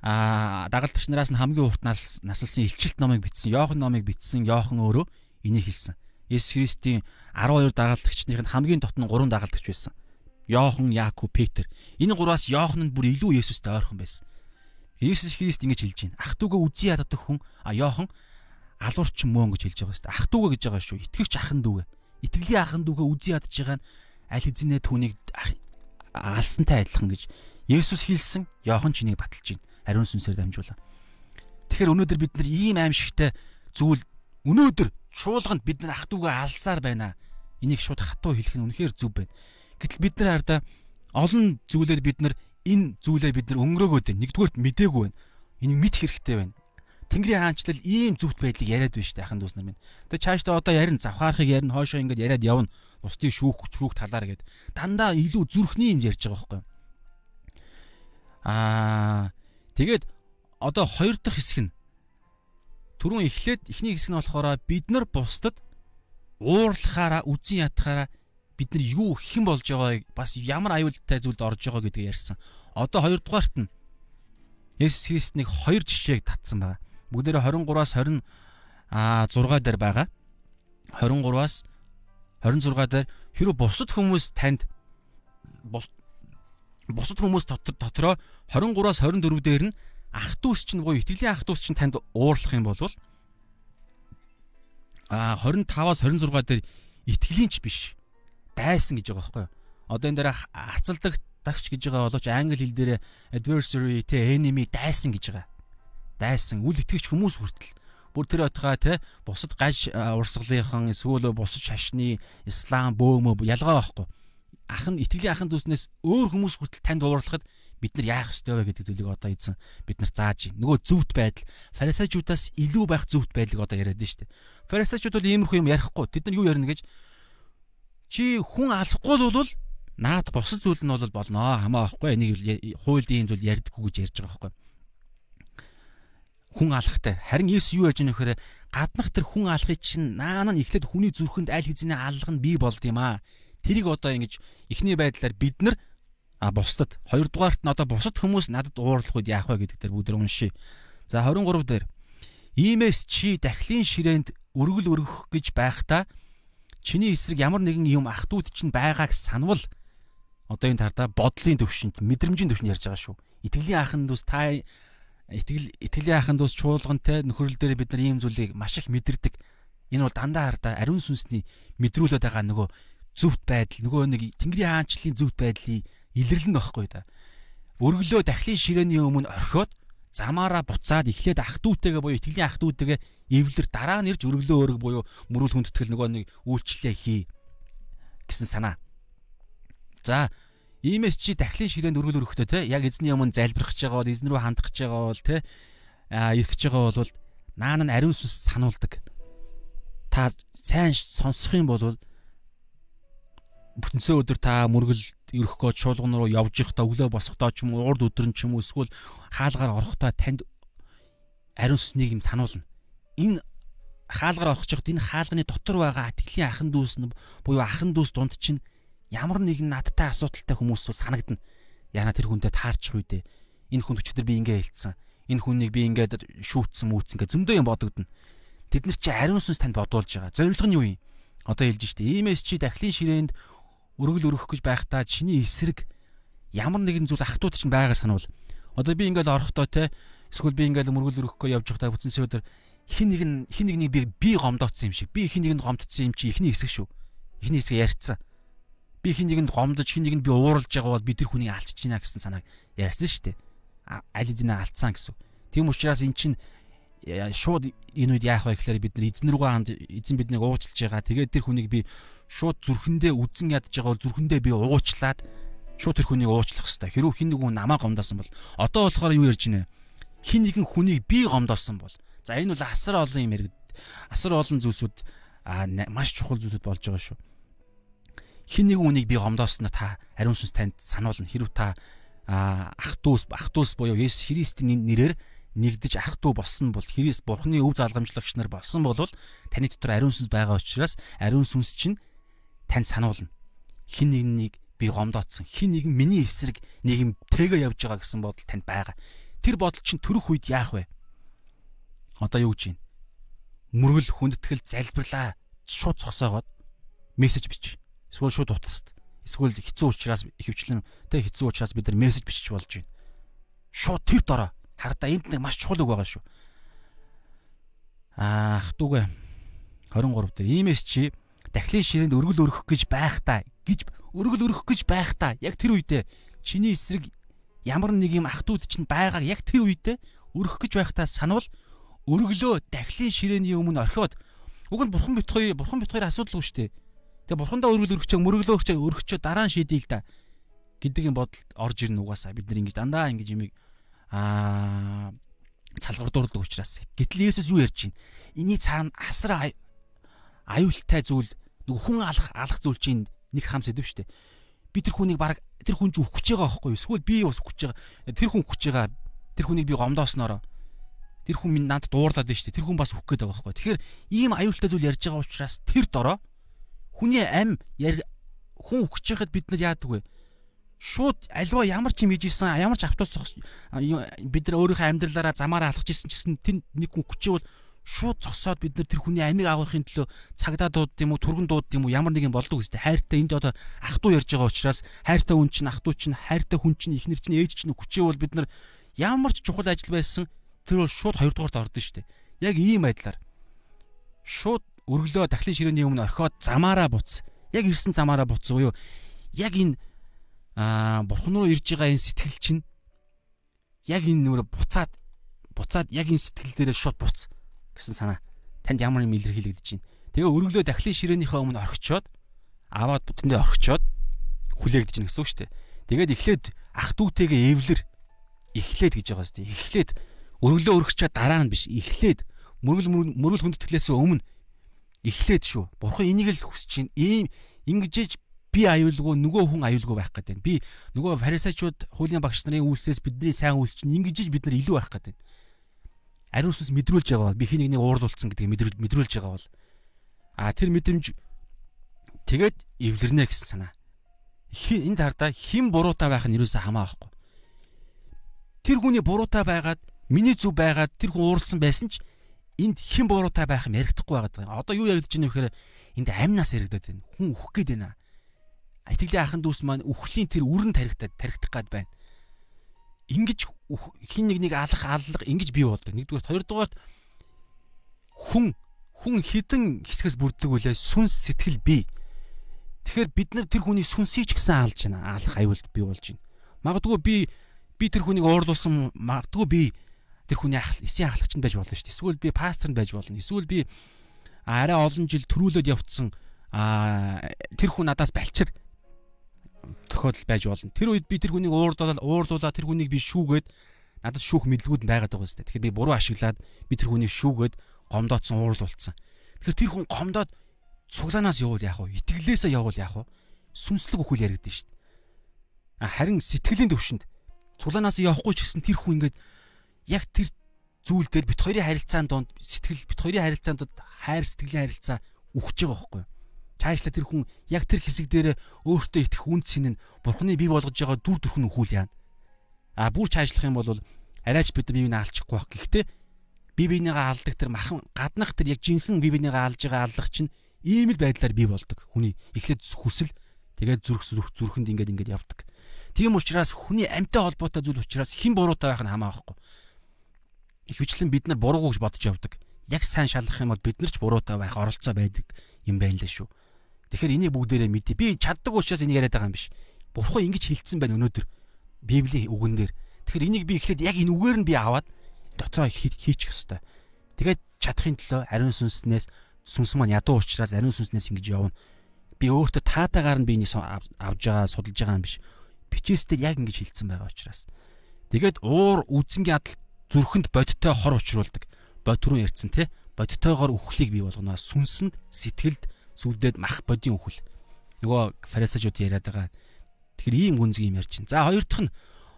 дагалдагч нараас нь хамгийн урт насалсан илчилт номыг бичсэн. Иохан номыг бичсэн Иохан өөрөө энийг хэлсэн. Есүс Христийн 12 дагалдагчных нь хамгийн дотн 3 дагалдагч байсан. Иохан, Яаков, Петр. Энэ гураас Иохан нь бүр илүү Есүстэй ойрхон байсан. Есүс Христ ингэж хэлж байна. Ах дүүгээ үзэн яддаг хүн Иохан алуурчин мөн гэж хэлж байгаа шүү дээ. Ах дүүгээ гэж байгаа шүү. Итгэгч ахын дүүгээ. Итгэлийн ахын дүүгээ үзэн ядж байгаа нь аль хэзээ түүнийг алсантай адилхан гэж Есүс хэлсэн. Иохан ч энийг баталж байна. Ариун сүнсээр дамжуулаа. Тэгэхээр өнөөдөр бид нар ийм аимшигтай зүйл Өнөөдөр чуулганд бид нар ах дүүгээ алсаар байна. Энийг шууд хатуу хэлэх нь үнэхээр зөв байна. Гэтэл бид нар хардаа олон зүйлээр бид нар энэ зүйлээ бид нар өнгөрөөгөөд байна. Нэгдүгээрт мдээгүй байна. Энийг мэдэх хэрэгтэй байна. Тэнгэрийн хаанчлал ийм зөвхт байдлыг яриад байна шүү дээ ахын дүүс нар минь. Тэгээ цаашдаа одоо ярин завхаархыг ярин хойшоо ингэж яриад явна. Бусдыг шүүх талаар гээд дандаа илүү зүрхний юм ярьж байгаа байхгүй. Тэгээд одоо хоёр дахь хэсэг нь түрүүн эхний хэсэг нь болохоор бид нар бусдад уурлахаараа үзэн ятахаараа бид нар юу хэн болж байгааг бас ямар аюултай зүйлд орж байгаа гэдгийг ярьсан. Одоо хоёрдугаарт нь Есүс Христ нэг хоёр жишээг татсан байна. Бүгдээрээ 23-аас 26 дээр байгаа. 23-аас 26 дээр хэрэв бусад хүмүүс танд бусад хүмүүс дотроо 23-аас 24 дээр нь ах дүүс чинь буюу итгэлийн ах дүүс чинь танд уурлах юм бол 25-аас 26 дээр итгэлийн ч биш дайсан гэж байгаа байхгүй юу. Одоо энэ дээр хацалдагдагч гэж байгаа боловч англи хэл дээр adversary те enemy дайсан гэж байгаа. Дайсан үл итгэгч хүмүүс хүртэл бүр тэр отгаа те бусад гаж урсгалынхан эсвэл бусад шашны ислам бөөмө ялгаа байхгүй. Итгэлийн ахын дүүснээс өөр хүмүүс хүртэл танд уурлахад бид нар яах ёстой вэ гэдэг зүйлийг одоо эзэн бид нар зааж байна. Нөгөө зөвхт байдал фарисеучудаас илүү байх зөвхт байдлыг одоо яриад байна шүү дээ. Фарисеучуд бол иймэрхүү юм ярихгүй. Тэд нар юу ярина гэж чи хүн алахгүй бол наад босод зүйл нь бол болно хамаа байхгүй. Энийг хуульд ийм зүйл ярьдаггүй гэж ярьж байгаа байхгүй. Хүн алахтай. Харин Есүс юу ярьж байгаа нөхөр гаднах тэр хүн алахыг чинь наана нь эхлээд хүний зүрхэнд аль хэзээ аллах нь бий болд юм аа. Тэрийг одоо ингэж эхний байдлаар бид нар бусдад хоёрдугаарт нь одоо бусад хүмүүс надад уурлах үед яах вэ гэдэг дээр бүгд уншия. За 23 дээр иймээс чи дахлын ширээнд өргөл өргөх гэж байхдаа чиний эсрэг ямар нэгэн юм ах дүүд чинь байгааг санвал одоо энэ тардаа бодлын төвшөнд мэдрэмжийн төвшөнд ярьж байгаа шүү. Итгэлийн ахын дүүс итгэлийн ахын дүүс чуулгантай нөхрөл дээр бид нар ийм зүйлийг маш их мэдэрдэг. Энэ бол дандаа хардаа ариун сүнсний мэдрүүлээд байгаа нөгөө зөвхт байдал нөгөө нэг Тэнгэрийн хаанчлалын зөвхт байдлыг илэрлэн байхгүй да. Өргөлөө дахлын ширээний өмнө орхиод замаараа буцаад эхлээд ах дүүтэйгээ буюу итгэлийн ах дүүтэйгээ эвлэр дараа нь ирж өргөлөө өрг буюу мөрүүл хүндэтгэл нөгөө нэг үйлчлэлээ хий гэсэн санаа. За иймээс чи дахлын ширээнд өргөл өргөхдөө те яг эзний өмнө залбирах гэж байгаа бол эзэн рүү хандах гэж байгаа бол те ирэх гэж байгаа бол наан нь ариун сүнс сануулдаг. Та сайн сонсох юм бол бүтэнсээ өдөр та мөргөл өрөхгөө чуулган руу явж явахдаа өглөө босохдоо ч юм уу урд өдөр нь ч юм уу эсвэл хаалгаар орохдоо танд ариун сүнснийг юм сануулна. Энэ хаалгаар орох чигт энэ хаалганы дотор байгаа итгэлийн ахын дүүс нь буюу ахын дүүс дунд чинь ямар нэгэн надтай асуудалтай хүмүүс санагдана. Яна тэр хүнтэй таарчих үедээ энэ хүн өчтөр би ингээ хэлсэн. Энэ хүнийг би ингээд шүүцсэн гэ зөндөө юм бодогдно. Тэд нар чи ариун сүнс танд бодуулж байгаа. Зорилго нь юу юм? Одоо хэлж штэ. Иймээс чи дахлын ширээнд өргөл өргөх гэж байхдаа чиний эсрэг ямар нэгэн зүйл ах トゥ чинь байгаа санавал. Одоо би ингээд орохдоо те эсвэл би ингээд мөргөл өргөхгүй явж байхдаа бүтэнсээ өдөр хин нэгнийг би гомдоцсон юм шиг. Би хин нэгэнд гомдсон юм чи ихний хэсэг шүү. Ихний хэсэг ярьцсан. Би хин нэгэнд гомдож хин нэгэнд би ууралж байгаа бол би тэр хүнийг алдчих гинэ гэсэн санааг ярьсан шүү дээ. Аль эзэнэ алдсан гэсэн. Тийм учраас эн чинь шууд энэ үед яах вэ гэхээр бид нар эзэн рүүгээ ханд эзэн биднийг уучлж байгаа. Тэгээд тэр хүнийг би шууд зүрхэндээ үзэн ядж байгаа бол зүрхэндээ би уучлаад шууд тэр хүнийг уучлах хэрэгтэй. Хэрвээ хин нэгэн намаа гомдоосон бол одоо болохоор юу ярьж байна вэ? Хин нэгэн хүнийг би гомдоосон бол за энэ бол асар олон юм яригд. Асар олон зүйлсүүд маш чухал зүйлсүүд болж байгаа шүү. Хин нэгэн хүнийг би гомдоосноо та ариун сүнс танд сануулна. Хэрвээ та ах дүүс буюу Есүс Христийн нэрээр нэгдэж ах トゥ болсон бол Христ Бурхны өв залгамжлагч нар болсон бол таны дотор ариун сүнс байгаа учраас ариун сүнс чинь танд сануулна. Хин нэгнийг би гомдоодсон. Хин нэгэн миний эсрэг нэг юм тэгээ явж байгаа гэсэн бодол танд байгаа. Тэр бодол чинь төрөх үед яах вэ? Одоо юу гэж байна? Мөргөл хүндэтгэл залбирлаа шууд цогсоогоод мессеж бич. Эсвэл шууд утаст. Эсвэл хэцүү учраас ихэвчлэн хэцүү учраас бид нар мессеж бичиж болж байна. Шууд тэр дороо хардаа энд нэг маш чухал үг байгаа шүү. Ах トゥ 23 дээр иймээс чи дахлын ширээнд өргөл өргөх гэж байхдаа яг тэр үедээ чиний эсрэг ямар нэг юм ах トゥ чинь байгааг яг тэр үедээ өргөх гэж байхдаа санавал өргөлөө дахлын ширээний өмнө орхиод Уг нь бурхан бит хоёр асуудалгүй шүү дээ. Тэгээ бурхандаа өргөчөө дараа нь шийдэе л да гэдэг юм бодолд орж ирнэ угаасаа бид нар ингэж дандаа ингэж юмыг салгардуулдаг учраас. Гэтэл Есүс юу ярьж байна? Эний цаана асар аюултай зүйл нэг хүн алах зүйл чинь нэг хам сэдв шүү дээ. Би тэр хүнийг баг тэр хүн ч үхэж байгаа байхгүй юу? Эсвэл би бас үхэж байгаа. Тэр хүн үхэж байгаа. Тэр хүнийг би гомдооснороо тэр хүн минь надад дуурлаад байна шүү дээ. Тэр хүн бас үхэх гээд байгаа байхгүй. Тэгэхээр ийм аюултай зүйл ярьж байгаа учраас тэр дороо хүний хүн үхэж байхад бид нар яадаг вэ? Шууд альва ямар ч юм хийж исэн, ямар ч автобус бид нар өөрийнхөө амьдралаараа замаараа алхаж исэн ч гэсэн тэр нэг хүн хүчээвэл шууд зогсоод бид нар тэр хүний амийг агуулахын төлөө цагдаа дуудд юм уу, түргэн дуудд юм уу, ямар нэг юм болдог үстэй. Хайртай энд одоо ах トゥ ярьж байгаа учраас хайртай хүн чинь ах トゥ чинь, хайртай хүн чинь, эхнэр чинь, ээж чинь хүчээвэл бид нар ямар ч чухал ажил байсан тэр бол шууд хоёрдугаарт ордон шүү дээ. Яг ийм байдлаар шууд өргөлөө дахлын ширээний өмнө орхиод замаараа буц. Яг ирсэн замаараа буц уу юу? Яг энэ бурхан руу ирж байгаа энэ сэтгэл чинь яг энэ нөр буцаад яг энэ сэтгэл дээрээ шууд буц гэсэн санаа. Танд ямар юм илэрхийлэгдэж байна. Тэгээ өргөлөө дахлын ширээнийхээ өмнө орхичоод аваад бүтэндээ орхичоод хүлээгдэж байна гэсэн үг шүү дээ. Тэгээд эхлээд ах トゥ утэйгээ эвлэр эхлээд гэж байгаа шүү дээ. Эхлээд өргөлөө өргөчөөд дараа нь биш. Эхлээд мөргөл хүндэтгэлээс өмнө эхлээд шүү. Бурхан энийг л хүсэж байна. Ийм ингэж би аюулгүй нөгөө хүн аюулгүй байх гэдэг. Би нөгөө фарисеучуд хуулийн багш нарын үйлсээс бидний сайн үйлс чинь ингэж бид нар илүү байх гэдэг. Ариун сүнс мэдрүүлж байгаа бол би хин нэгнийг уурлуулсан гэдгийг мэдрүүлж байгаа бол тэр мэдрэмж тэгээд эвлэрнэ гэсэн санаа. Энд хардаа хэн буруутай байх нь юусаа хамаахгүй. Тэр хүний буруутай байгаад миний зүв байгаад тэр хүн уурлсан байсан ч энд хэн буруутай байх юм яригдахгүй байгаа. Одоо юу яригдж байна вэ гэхээр энд амнаас яригдаад байна. Хүн үхэх гээд байна. Итгэлийн ахын дүүс маань үхлийн тэр үрэн тархитах гад байна. Ингиж хин нэг алга ингэж бий болдог. Нэгдүгээр, хоёрдугаар хүн хідэн хэсгээс бүрддэг үлээ сүнс сэтгэл бий. Тэгэхээр бид нар тэр хүний сүнсийг ч гэсэн алж байна. Алах аюулд бий болж байна. Магадгүй би тэр хүнийг уурлуулсан, магадгүй би тэр хүний эсийн ахлагч нь байж болно шүү дээ. Эсвэл би пастор нь байж болно. Эсвэл би арай олон жил төрүүлээд явцсан тэр хүн надаас балчир тохиолдол байж болно. Тэр үед би тэр хүнийг уурлуулаад тэр хүнийг би шүүгээд надад шүүх мэдлгүүд нь байгаад байгаа юм шүү дээ. Тэгэхээр би буруу ашиглаад би тэр хүнийг шүүгээд гомдоодсон уурлуулсан. Тэгэхээр тэр хүн гомдоод цуглаанаас явуул яах вэ? Итгэлээсээ явуул яах вэ? Сүнслэг үхэл яригдэн шүү дээ. Харин сэтгэлийн төвшөнд цуглаанаас явахгүй ч гэсэн тэр хүн ингээд яг тэр зүйл дээр бит хоёрын харилцаанд донд бит хоёрын харилцаанд хайр сэтгэлийн харилцаа үхэж байгаа байхгүй юу? Цаашлаа тэр хүн яг тэр хэсэг дээр өөртөө итгэх үнд цэн нь бурхны бий болгож байгаа дүр төрх нь үхүүл яана. Бүр цаашлах юм бол арайч бид бие биенээ алчихгүй байх. Гэхдээ бие биенийгээ алдаг тэр махан гаднах тэр яг жинхэнэ бие биенийгээ алж байгаа аллах чинь ийм л байдлаар бий болдог. Хүний эхлээд хүсэл тэгээд зүрхэнд ингээд явдаг. Тийм учраас хүний амьтаа холбоотой зүйл учраас хэн буруутай байх нь хамаахгүй. Ихэвчлэн бид нар буруугүй гэж бодож явдаг. Яг сайн шалгах юм бол бид нар ч буруутай байх оролцоо байдаг юм байна лээ шүү. Тэгэхээр энийг бүгдээрээ мэдээ. Би чаддаг учраас энийг яриад байгаа юм биш. Бурхан ингэж хэлсэн байна өнөөдөр Библийн үгэн дээр. Тэгэхээр энийг би эхлээд яг энэ үгээр нь би аваад дотроо хийчих ёстой. Тэгээд чадахын төлөө ариун сүнс маань ядуу учраас ариун сүнснээс ингэж явна. Би өөртөө таатайгаар нь би энийг авж байгаа, судалж байгаа юм биш. Бичээсээр яг ингэж хэлсэн байгаа учраас. Тэгээд уур үзэнгийн адал зүрхэнд бодиттой хор учруулдаг. Бод руу ярьсан тий. Бодиттойгоор үхлийг бий болгоно. Сүнсэнд, сэтгэлд сүлдээд мах бодийн үхэл. Нөгөө фарисеучуд яриад байгаа. Тэгэхээр ийм гүнзгий юм ярьж чинь. За хоёр дахь нь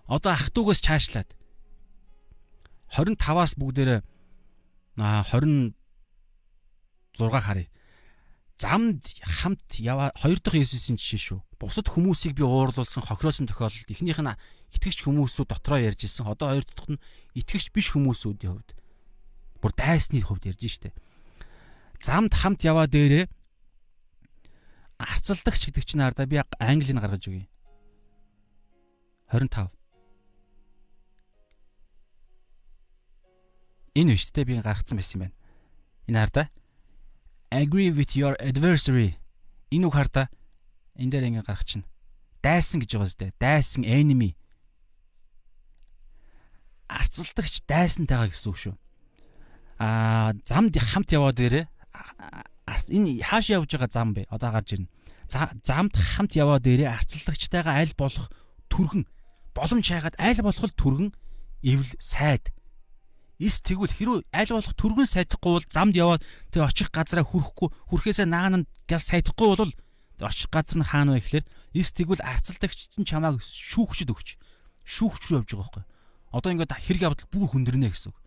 одоо ах トゥ угаас чаашлаад 25-аас бүгдээрээ 26 харъя. Замд хамт яваа хоёр дахь Есүсийн жишээ шүү. Бусад хүмүүсийг би уурлуулсан, хохироосон тохиолдолд эхнийх нь итгэгч хүмүүсүүд дотроо ярьж ирсэн. Одоо хоёр дахь нь итгэгч биш хүмүүсүүдийн хувьд бүр дайсны хувьд ярьж штэ. Замд хамт яваа дээрээ арцалдагч гэдэг чинь ардаа би английг гаргаж өгье. 25. Энэ биш тэ би гаргацсан байсан юм байна. Энэ ардаа agree with your adversary. Энэ үг хардаа энэ дээр ингэ гарах чинь дайсан гэж байгаа зү. Дайсан enemy. Арцалдагч дайсантайгаа гэсэн үг шүү. Замд хамт яваа дээрээ энэ хааш явж байгаа зам бэ? Одоо гарч ирнэ. Замд хамт яваа дээрээ арцалдагчтайгаа аль болох түргэн боломж хайгаад аль болох түргэн эвл сайд. Тэгвэл хэрвээ аль болох түргэн сайдахгүй бол замд яваад тэг очих газараа хүрэхээсээ наан гал сайдахгүй бол очих газар нь хаана вэ гэхээр тэгвэл арцалдагч чинь чамааг шүүгчд өгч. Шүүгч рүү явж байгаа байхгүй. Одоо ингээд хэрэг явдал бүр хүндэрнэ гэсэн үг.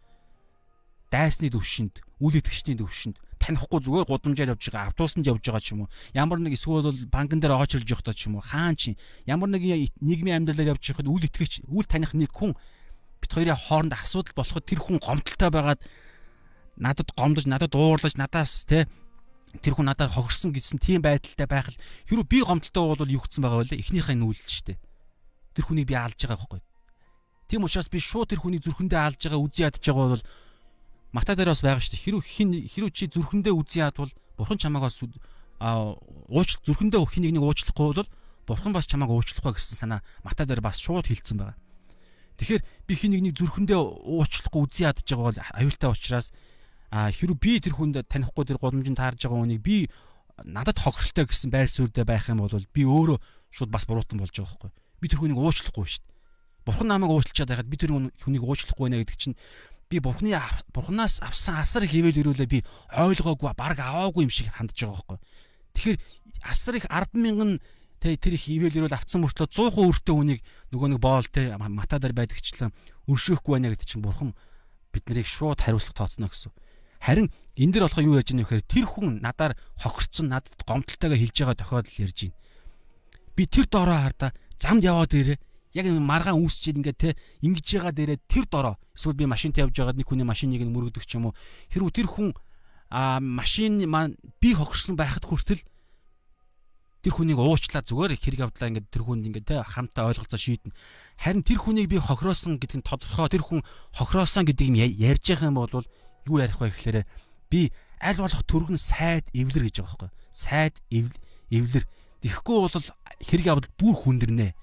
Дайсны төвшөнд, үйл итгэгчний төвшөнд танихгүй зүгээр гудамжаар явж байгаа, автобусанд явж байгаа ч юм уу. Ямар нэг эсвэл бол банкн дээр очирж явахдаа ч юм уу. Хаан чи ямар нэг нийгмийн амьдралаар явж байхад үйл итгэгч, үйл таних нэг хүн бит хоёрын хооронд асуудал болоход тэр хүн гомдолтой байгаад надад гомдож, надад уурлаж, надаас тэр хүн надаар хохирсон гэсэн тийм байдалтай байх л хэрвээ би гомдолтой бол юу гэсэн байгаа вэ? Эхнийхээ нүүлж штэ. Тэр хүнийг би алж байгаа байхгүй. Тийм учраас би шууд тэр хүнийг зүрхэндээ алж байгаа, үзий ядж байгаа бол Мата дээр бас байгаа шүү дээ. Хэрвээ чи зүрхэндээ үзий яад бол бурхан чамааг бас зүрхэндээ хин нэг уучлахгүй бол бурхан бас чамааг уучлахгүй гэсэн санаа Мата дээр бас шууд хэлсэн байгаа. Тэгэхээр би хин нэг зүрхэндээ уучлахгүй үзий ядж байгаа бол аюултай учраас хэрвээ би тэр хүнд танихгүй тэр гудамжинд таарж байгаа хүнийг би надад хохиролтой гэсэн байр суурьдээ байх юм бол би өөрөө шууд бас буруутан болж байгаа байхгүй. Би тэр хүнийг уучлахгүй шүү дээ. Бурхан намайг уучлаад байхад би тэр хүнийг уучлахгүй байна гэдэг чинь би бурханаас авсан асар их ивэл өрөөлөө би ойлгоогүй баг аваагүй юм шиг хандж байгаа байхгүй. Тэгэхээр асар их 100000 тэр их ивэл өрөөл авсан мөртлөө 100% өртөө хүнийг нөгөө нэг боол Мата дээр байдагчлан өршөөхгүй байна гэдэг чинь бурхан бид нарыг шууд хариуцлага тооцно гэсэн. Харин энэ дэр болохоо юу ярьж байгаа нөхөр тэр хүн надаар хохирцсон надад гомдолтойгоо хэлж байгаа тохиолдол ярьж байна. Би тэр доороо хардаа замд яваад ирээ яг маргаан үүсчихэд ингээд ингэж байгаа дээрээ тэр дороо эсвэл би машинтай явж байгаад нэг хүний машиныг нь мөрөгдөг ч юм уу хэрвээ тэр хүн машин маань би хогшсон байхад хүртэл тэр хүнийг уучлаа зүгээр хэрэг явдлаа ингээд тэр хүнд ингээд хамтаа ойлголцоо шийднэ. Харин тэр хүнийг би хохироосон гэдэг нь тодорхой тэр хүн хохироосон гэдэг юм ярьж байгаа юм бол юу ярих вэ гэхээр би аль болох түргэн сайд эвлэр гэж байгаа байхгүй. Сайд эвлэр тэгэхгүй бол хэрэг явдал бүр хүндэрнэ.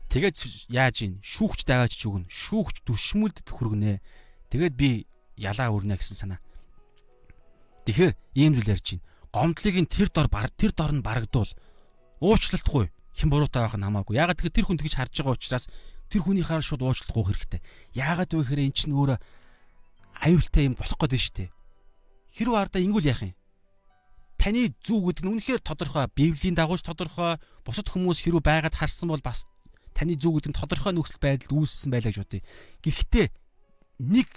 Тэгээд яаж ийн шүүгч дагаад ч үгэн шүүгч дүшмүлдэд хүргэнэ. Тэгээд би ялаа өрнө гэсэн санаа. Тэгэхээр ийм зүйл ярьж байна. Гомдлыг нь тэр дор нь барагдвал уучлалтгүй хэн буруутай байх нь хамаагүй. Ягаад тэгэхээр тэр хүн тэгж харж байгаа учраас тэр хүний хараа шууд уучлахгүй хэрэгтэй. Ягаад вэ гэхээр эн чинь өөрөө аюултай юм болох гээд шүү дээ. Хэрвээ ардаа ингүүл яах юм? Таны зүг гэдэг нь үнэхээр тодорхой, Библийн дагууч тодорхой, бусад хүмүүс хэрвээ байгаад харсан бол бас таны зүг гэдэг нь тодорхой нөхцөл байдал үүссэн байлаа гэж бодъё. Гэхдээ нэг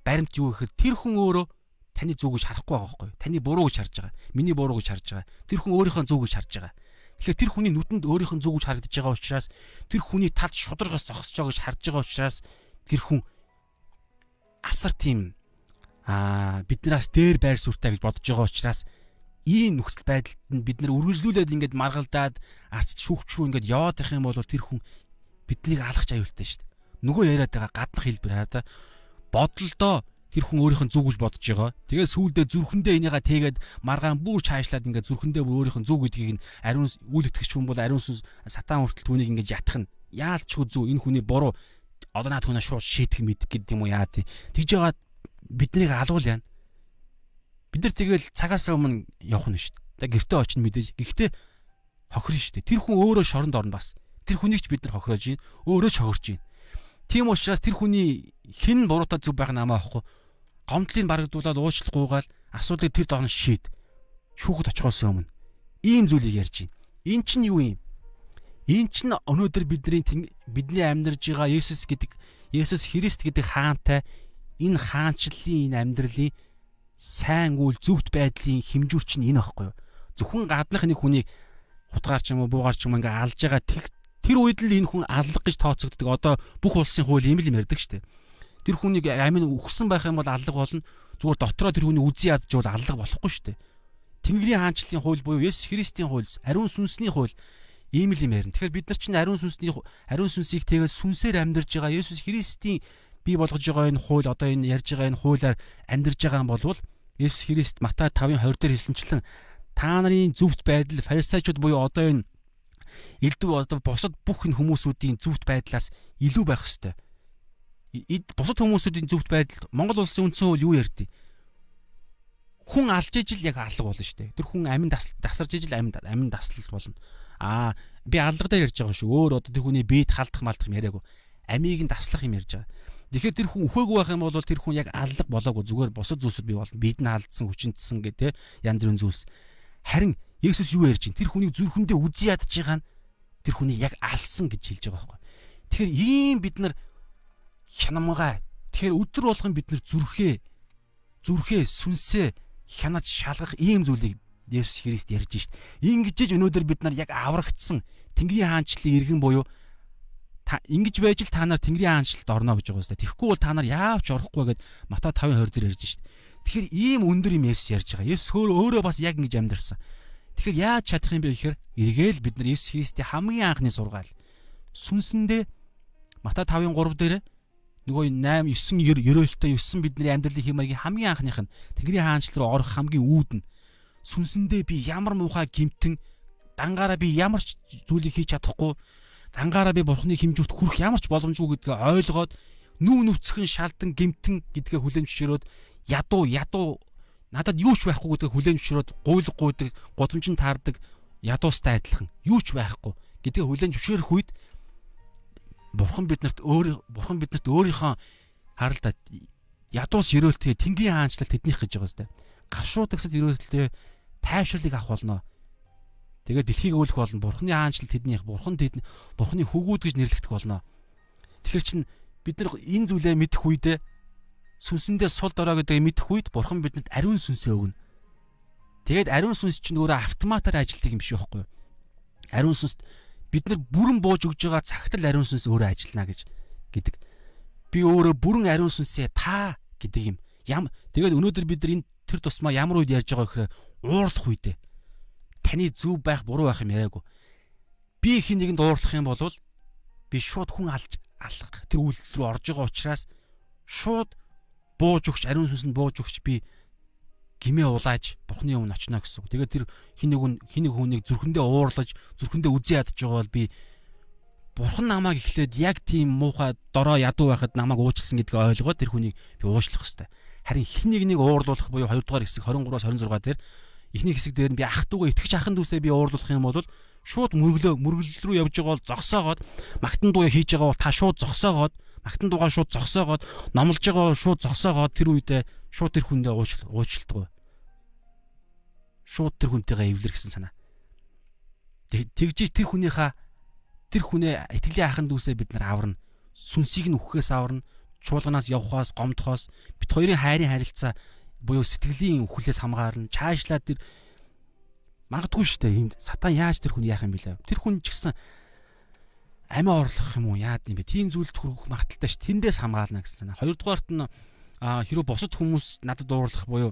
баримт юу гэхээр тэр хүн өөрөө таны зүг гэж харахгүй байгаа байхгүй юу? Таны буруу гэж харж байгаа. Миний буруу гэж харж байгаа. Тэр хүн өөрийнхөө зүг гэж харж байгаа. Тэгэхээр тэр хүний нүдэнд өөрийнхөө зүг гэж харагдаж байгаа учраас тэр хүний талд шударгаас зогсож байгаа гэж харж байгаа учраас тэр хүн асар тийм биднээс дээр байр суурьтай гэж бодож байгаа учраас ийм нөхцөл байдалд нь бид нэр үргэлжлүүлээд ингээд маргалдаад арцд шүүгч рүү ингээд яваад их юм бол тэр хүн биднийг алгах аюултай шүү дээ. Нөгөө яриад байгаа гаднах хэлбэр хараа та бодлолдоо тэр хүн өөрийнх нь зүг гэж бодож байгаа. Тэгээд сүүлдээ зүрхэндээ энийгээ тэгээд маргаан бүр чаашлаад ингээд зүрхэндээ бүр өөрийнх нь зүг гэдгийг нь ариун үйл итгэгч хүн бол ариун сүнс сатан хүртэл түүнийг ингээд ятгах нь яалчгүй зүг энэ хүний буруу одоо наад хүнээ шууд шийдэх мэдэх гэдэг юм уу яа тий. Тэгж байгаа биднийг алуул яана. Бид нар тэгэл цагаас өмнө явах нь шүү дээ. Гэртээ очиж мэдээж. Гэхдээ хохирно шүү дээ. Тэр хүн өөрөө шоронд орно бас. Тэр хүнийг ч бид нар хохироож гин, өөрөө ч хохирж гин. Тийм учраас тэр хүний хэн буруутай зүг байх нь амаа ахгүй. Гомдлыг барагдуулаад уучлахгүйгээл асуудлыг тэр доорн шийд. Шүүхэд очихоос өмнө ийм зүйлийг ярьж гин. Эн чинь юу юм? Эн чинь өнөөдөр бидний амьдарж байгаа Есүс Христ гэдэг хаантай энэ хаанчлалын энэ амьдралын сайн үйл зөвхт байдлын хэмжүүр чинь энэ аахгүй юу? Зөвхөн гаднах нэг хүнийг хутгаар ч юм уу буугаар ч юм ингээ алж байгаа тэр үед л энэ хүн аллах гэж тооцогддог. Одоо бүх улсын хууль ийм л юм ярьдаг шүү дээ. Тэр хүнийг амин өгсөн байх юм бол аллах болно. Зүгээр дотроо тэр хүний үзий ядж бол аллах болохгүй шүү дээ. Тэнгэрийн хаанчлалын хууль буюу Есүс Христийн хууль, ариун сүнсний хууль ийм л юм ярина. Тэгэхээр бид нар чинь ариун сүнсийг тэгээд сүнсээр амьдарж байгаа Есүс Христийн бий болгож байгаа энэ хууль одоо энэ ярьж байгаа энэ хуулиар амьдарж байгаа юм болвол Есүс Христ Матай 5:20 дээр хэлсэнчлэн та нарын зөвхт байдал фарисеучуд буюу одоо энэ элдв одоо бусад бүх энэ хүмүүсүүдийн зөвхт байдлаас илүү байх ёстой. Бусад хүмүүсүүдийн зөвхт байдалд Монгол улсын үндсэн хууль юу ярьдیں۔ хүн алж ижил яг алга болно шүү дээ. Тэр хүн амин тасарж ижил амин таслалт болно. Би алга дээр ярьж байгаа шүү. Өөр одоо тэр хүний биед халдах малдах юм яриаггүй. Амийг нь таслах юм ярьж байгаа. Тэгэхээр тэр хүн өхөөгүй байх юм бол тэр хүн яг алга болоогүй, зүгээр босод зүйлсүүд бий болно. Бид нь халдсан, хүчинтсэн гэх янз бүрийн зүйлс. Харин Есүс юу ярьж байна? Тэр хүнийг зүрхэндээ үзий ядж байгаа нь тэр хүнийг яг алсан гэж хэлж байгаа байхгүй. Тэгэхээр ийм бид нар хянамгаа. Тэгэхээр өдөр болгон бид нар зүрхээ сүнсээ хянаж шалгах ийм зүйлийг Есүс Христ ярьж шít. Ингэж өнөөдөр бид нар яг аврагдсан Тэнгэрийн хаанчлалын иргэн буюу ингэж байж л та нар Тэнгэрийн хаанчлалд орно гэж байгаа юм. Тэгэхгүй бол та нар яавч орохгүй гэд Матай 5:20 дээр ярьж шít. Тэгэхээр ийм өндөр юм Есүс ярьж байгаа. Есүс өөрөө бас яг ингэж амьдарсан. Тэгэхээр яаж чадах юм бэ гэхээр эргээл бид нар Есүс Христийн хамгийн анхны сургаал сүнсэндээ Матай 5:3 дээр нөгөө 8 9 ерөөлтөй 9 бидний амьдралын хэм маягийн хамгийн анхных нь Тэнгэрийн хаанчлал руу орох хамгийн үүд нь сүнсэндээ би ямар муухай гимтэн дангаараа би ямар ч зүйлийг хийж чадахгүй дангаараа би бурхны хэмжүүрт хүрэх ямар ч боломжгүй гэдгээ ойлгоод нүв нүцгэн шалдан гимтэн гэдгээ хүлээмжшөрөөд ядуу надад юу ч байхгүй гэдгээ хүлээмжшөрөөд гуйлггүйдэг годомжин таардаг ядуустай адилхан юу ч байхгүй гэдгээ хүлээмжшөрөх үед бурхан биднэрт өөрийнхөө харалдаа ядуус ерөөлтөө Тэнгэрийн хаанчлалт тэднийх гэж байгаа сте гашуудагсад ерөөлтөө тайвшруулыг авах болно. Тэгээд дэлхийг өөлөх болно. Бурханы хаанчлалт тэднийх, бурханы хөвгүүд гэж нэрлэгдэх болно. Тэгэхээр чин бид нар энэ зүйлээ мэдэх үедээ сүнсэндээ сул дорой гэдгийг мэдэх үед бурхан бидэнд ариун сүнсээ өгнө. Тэгээд ариун сүнс чинь өөрөө автоматар ажилтдаг юм шиг байхгүй юу? Ариун сүнс бид нар бүрэн бууж өгж байгаа цагт л ариун сүнс өөрөө ажиллана гэдэг. Би өөрөө бүрэн ариун сүнсээ та гэдэг юм. Тэгээд өнөөдөр бид нар энэ тэр тусмаа ямар үед ярьж байгаа гэхээр уурлах үедээ. Таны зөв байх, буруу байх юм яриаггүй. Би хин нэгэнд уурлах юм бол би шууд хүн алах тэр үйлдэл рүү орж байгаа учраас шууд бууж өгч ариун сүнсэнд бууж өгч би гимээ улааж бурхны өмнө очно гэсэн үг. Тэгээд тэр хин нэг хүнийг зүрхэндээ уурлаж, зүрхэндээ үзий ядж байгаа бол би бурхан намайг эхлээд яг тийм муухай дорой ядуу байхад намайг уучлсан гэдгийг ойлгоод тэр хүнийг би уушлах хэвээр. Харин хин нэг уурлуулах буюу 2 дугаар хэсэг 23-аас 26 дээр эхний хэсэг дээр нь би ах トゥ угаа итгэж ахын дүүсээ би уурлуулах юм бол шууд мөргөл рүү явж байгаа бол зогсоогоод магтан дуу хийж байгаа бол та шууд зогсоогоод магтан дуугаа шууд зогсоогоод номлож байгаа бол шууд зогсоогоод тэр үедээ шууд тэр хүндээ уучлалт. Шууд тэр хүнтэйгээ эвлэр гэсэн санаа. Тэгж тэр хүнээ итгэлийн ахын дүүсээ бид нар аварна. Сүнсийг нь үххээс аварна. Чуулганаас явхаас, гомдохоос бит хоёрын хайрын харилцаа буюу сэтгэлийн үхлээс хамгаарна. Чаашлаад тэр магадгүй шүү дээ. Ийм сатан яаж тэр хүн яах юм бэлээ. Тэр хүн ч гэсэн амиа орлох юм уу? Яад юм бэ? Тийм зүйлд хүрэх магадaltaй ш. Тэндээс хамгаална гэсэн. Хоёрдугаарт нь хэрэв бусад хүмүүс надад уурлах буюу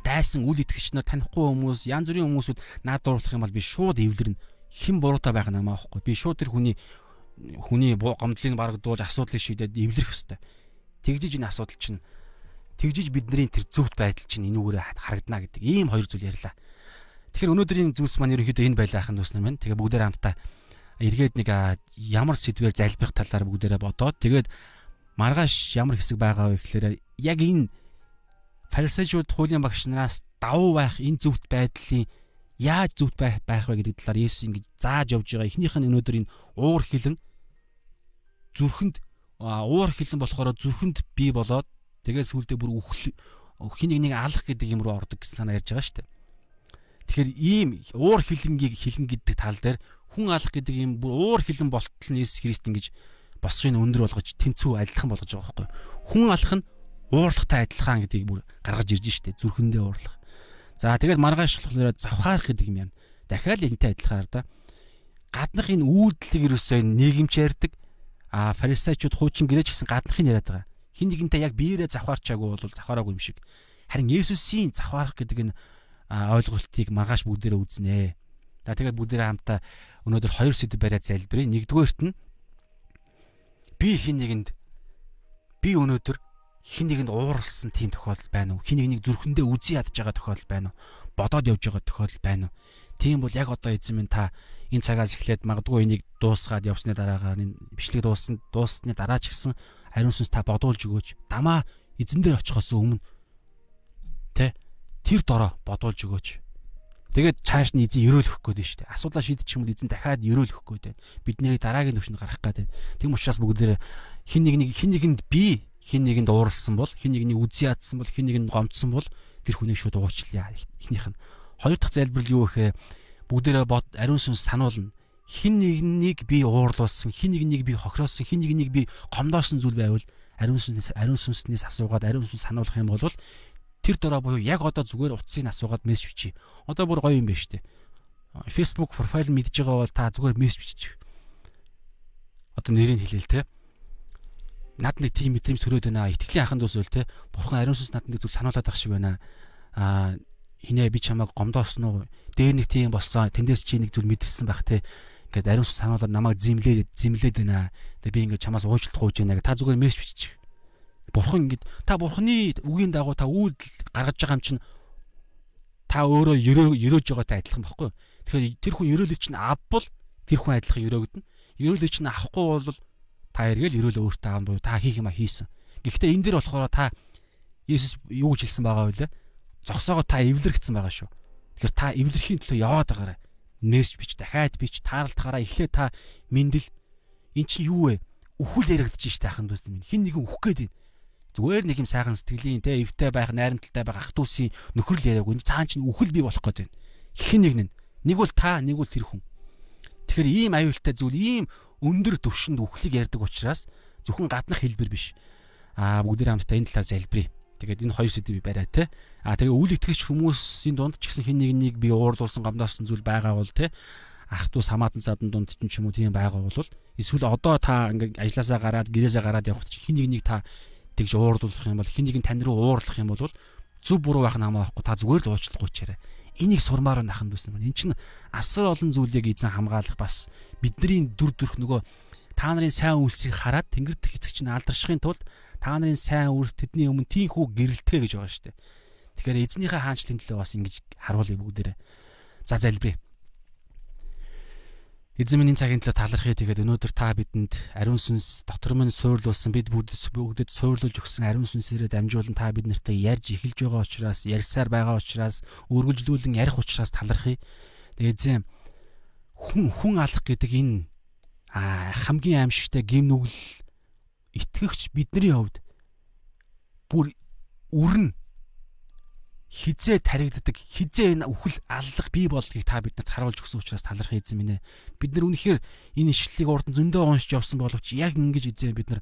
дайсан үл итгэгч нар танихгүй хүмүүс, янз бүрийн хүмүүсүүд надад уурлах юм бол би шууд эвлэрнэ. Хэн буруутай байх нь амаа байхгүй. Би шууд тэр хүний гомдлыг барагдуулж асуудлыг шийдээд эвлэрэх хэвээр. Тэгжиж энэ асуудал чинь тэгжиж бидний тэр зөвхт байдал чинь энүүгээр харагдана гэдэг ийм хоёр зүйл ярьлаа. Тэгэхээр өнөөдрийн зүйлс маань ерөнхийдөө энэ байлаах нь үснэ мэн. Тэгээ бүгдээр хамтаа эргээд нэг ямар сэдвээр залбирах талаар бүгдээрээ бодоод тэгээд маргааш ямар хэсэг байгаа вэ гэхээр яг энэ фарисеучуд хуулийн багш нараас давуу байх энэ зөвхт байдлын яаж зөвхт байх вэ гэдэг талаар Есүс ингэж зааж явж байгаа. Эхнийх нь өнөөдөр энэ уур хилэн зүрхэнд уур хилэн болохоор зүрхэнд бий болоод тэгээд сүулдэ бүр хин нэг алах гэдэг юм руу ордог гэсэн санаа ярьж байгаа шүү дээ. Тэгэхээр ийм уур хилэн гэдэг тал дээр хүн алах гэдэг юм бүр уур хилэн болтол нь Есүс Христ ингэж босрын өндөр болгож тэнцүү адилхан болгож байгаа байхгүй. Хүн алах нь уурлахтай адилхан гэдгийг бүр гаргаж ирж штэ зүрхэндээ уурлах. За тэгээд маргааш болохоор завхаарах гэдэг юм яа. Дахиад энэтэй адилхаар да. Гаднах энэ үйлдэлийг ерөөсөө нийгэмч ярьдаг. Фарисеучуд хуучин гэрээч гэсэн гаднахыг яриад байгаа. Хин нэгэнтэй яг биеэрээ завхаарчаагүй бол завхаараагүй юм шиг. Харин Есүсийн завхаарах гэдэг энэ ойлголтыг маргааш бүгдээрээ үзнэ. За тэгээд бүгдээрээ хамтаа өнөөдөр хоёр сэдв бариад залбирая. Нэгдүгээрт нь би өнөөдөр хин нэгэнд ууралсан тийм тохиолдол байна уу? Хин нэг зүрхэндээ үзий ядж байгаа тохиолдол байна уу? Бодоод явж байгаа тохиолдол байна уу? Тийм бол яг одоо эзэн минь та энэ цагаас эхлээд магадгүй энийг дуусгаад явсны дараагаар энэ бичлэг дуусны дараа ч гэсэн ариун сүнс та бодуулж өгөөч. Дамаа эзэн дээр очихоос өмнө тэ тэр дорой бодуулж өгөөч. Тэгээд цааш нь эзэн өрөөлөх гээд байна шүү дээ. Асуудлаа шийдчих юм бол эзэн дахиад өрөөлөх гээд байна. Бид нарыг дараагийн түвшинд гаргах гээд байна. Тийм учраас бүгдээрээ хин нэгэнд би хин нэгэнд ууралсан бол, хин нэгний үзий ядсан бол, хин нэгэнд гомдсон бол тэр хүнийг шууд уучлаа. Эхнийх нь. Хоёр дахь залбирал юу гэхээр бүгдээрээ ариун сүнс сануулна. Хин нэгнийг би уурлуулсан, хин нэгнийг би хохироосон, хин нэгнийг би гомдоосон зүйл байвал ариун сүнснээс асуугаад ариун сүнс сануулах юм бол тэр дорой буюу яг одоо зүгээр утсыг асуугаад мессеж бичиж. Одоо бүр гоё юм байна шүү дээ. Facebook профайл мэдж байгаа бол та зүгээр мессеж бичих. Одоо нэрийг хэлээл те. Над нэг тийм мэдрэмж төрөөд байна. Итгэлийн ахын дус үл те. Бурхан ариун сүнс надад нэг зүйл сануулад ах шиг байна. Хинэ би чамайг гомдоосон уу? Дээр нэг тийм болсон. Тэндээс чи нэг зүйл мэдэрсэн байх те. Ингээд ариун сүнс сануулад намайг зэмлээд байна. Тэгээ би ингээд чамаас уучлалт гуйж байна. Та зүгээр мессеж бичих. Бурхан ингэж та бурханы үгийн дагуу та үйлдэл гаргаж байгаа юм чинь та өөрөө ерөөж байгаатай адилхан байхгүй. Тэгэхээр тэр хүн ерөөлөж чинь авбал тэр хүн адилхан ерөөгдөн. Ерөөлөж чинь авахгүй бол та эргээл ерөөлөө өөртөө аав буюу та хийх юма хийсэн. Гэхдээ энэ дээр болохоор та Есүс юу гэж хэлсэн байгаа вэ? Зогсоогоо та эвлэрэгдсэн байгаа шүү. Тэгэхээр та эвлэрхийн төлөө яваад байгаарай. Мессеж бич, дахиад бич, тааралтахаараа эхлээ та мэндэл. Эн чинь юу вэ? Үхэл яригдчих штэ ахын дүүс минь. Хин нэгэн үхэх гээд байна. Зүгээр нэг юм сайхан сэтгэлийн те эвтэй байх, найрамдалтай байх ах дүүсийн нөхрөл яриаг энэ цаан чинь үхэл бий болох гээд байна. Хин нэг бол та, нэг бол тэр хүн. Тэгэхээр ийм аюултай зүйл, ийм өндөр түвшинд үхлийг ярьдаг учраас зөвхөн гаднах хэлбэр биш. Бүгдээр хамтдаа энэ талаар залбирая. Тэгээд энэ хоёр сэдвийг бариа те. Тэгээ үйл итгэгч хүмүүсийн дунд ч гэсэн хин нэг би уурлуулсан гомдоосон зүйл байгаа бол те. Ах トゥ самаатан садан дунд ч юм уу тийм байгаа бол эсвэл одоо та ингээд ажилласаа гараад гэрээсээ гараад явах чинь хин нэг та тэгж уурлуулах юм бол хин нэг нь тань руу уурлах юм бол зүв буруу байх намаа байхгүй та зүгээр л уучлах гүйчээрэй. Энийг сурмаар наханд байсан юм. Энд чинь асар олон зүйлийг эзэн хамгаалах бас бидний дүр төрх нөгөө та нарын сайн үйлсийг хараад тэнгэр дэх эцэг чинь алдаршихын тулд та нарын сайн үйлс тэдний өмнө тийхүү гэрэлтгэ гэж байгаа шүү дээ. Тэгэхээр эзнийхээ хаанчлалын төлөө бас ингэж харуулъя бүгдээрээ. За залбирая. Эзэн минь цагийн төлөө талархъя. Тэгээд өнөөдөр та бидэнд ариун сүнс дотор минь суурлуулсан бид бүгдэд суурлуулж өгсөн ариун сүнсээрээ дамжуулан та бид нартай ярьж эхэлж байгаа учраас ярьсаар байгаа учраас үргэлжлүүлэн ярих учраас талархъя. Тэгээд эзэн хүн алах гэдэг энэ хамгийн аимшигтай гим нүгэл итгэгч бидний хувьд бүр үрнэ хизээ таригддаг хизээ энэ үхэл аллах бий болдгийг та бидэнд харуулж өгсөн учраас талархъя эзэн минь ээ. Бид нар үнэхээр энэ ишлэлийг урд нь зөндөө уншиж явсан боловч яг ингэж эзэн бид нар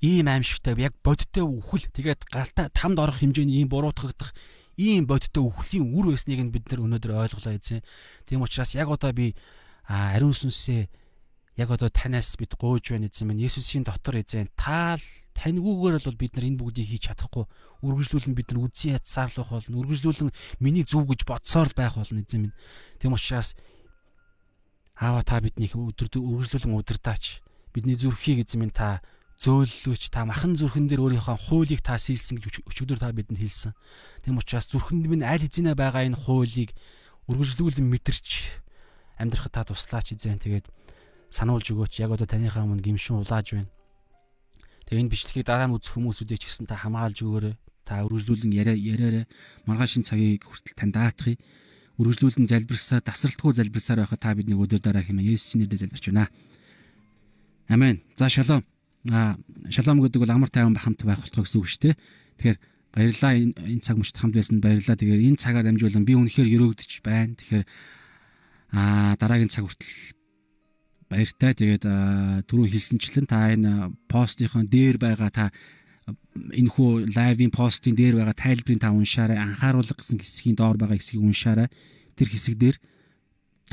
ийм аимшигтай яг бодиттой үхэл тэгээд галтаа тамд орох хэмжээний ийм буруутгагдах ийм бодиттой үхлийн үр байсныг нь бид нар өнөөдөр ойлголоо эзэн. Тийм учраас яг одоо би ариун сүнсээ яг одоо танаас бид гуйж байна эзэн минь. Есүсийн дотор эзэн таньгүйгээр бол бид нар энэ бүгдийг хийж чадахгүй. Үргэлжлүүлэн бид нар үзий ядсаарлах болно. Үргэлжлүүлэн миний зүв гэж бодсоор л байх болно эзэн минь. Тийм учраас аава та биднийг үргэлжлүүлэн удирдаач. Бидний зүрхийг эзэн минь та зөөллөөч. Та махан зүрхэн дээр өөрийнхөө хуулийг та сийлсэн гэж өчигдөр та бидэнд хэлсэн. Тийм учраас зүрхэнд минь аль хэзээ байгаа энэ хуулийг үргэлжлүүлэн мэдэрч амьдрахад та туслаач эзэн. Тэгээд сануулж өгөөч. Яг одоо таныхаа өмнө гимшин улааж байна. Тэгээ энэ бичлэгийг дараа нь үзэх хүмүүсүүдийг ч гэсэн та хамгаалж өгөөрэй. Та үргэлжлүүлэн яриараа маргаашийн цагийг хүртэл тань даатгая. Үргэлжлүүлэн залбирсаар, тасралтгүй залбирсаар байхад та биднийг өдөр дараа хэмээн Есүсийн нэрээр залбирч байна. Амен. За шалом. Шалом гэдэг бол амар тайван хамт байх болох гэсэн үг шүү дээ. Тэгэхээр баярлалаа энэ цаг мөчид хамт байсан баярлалаа. Тэгэхээр энэ цагаар дамжуулан би үнэхээр өрөөгдөж байна. Тэгэхээр дараагийн цаг хүртэл баяртай. Тэгээд түрүү хэлсэнчлэн та энэ постныхон дээр байгаа та энэ хүү лайвын постын дээр байгаа тайлбарыг та уншаарай. Анхааруулга гэсэн хэсгийн доор байгаа хэсгийг уншаарай. Тэр хэсэг дээр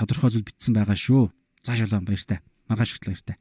тодорхой зүйл бичсэн байгаа шүү. За шалом баяртай. Маргааш хүртэл баяртай.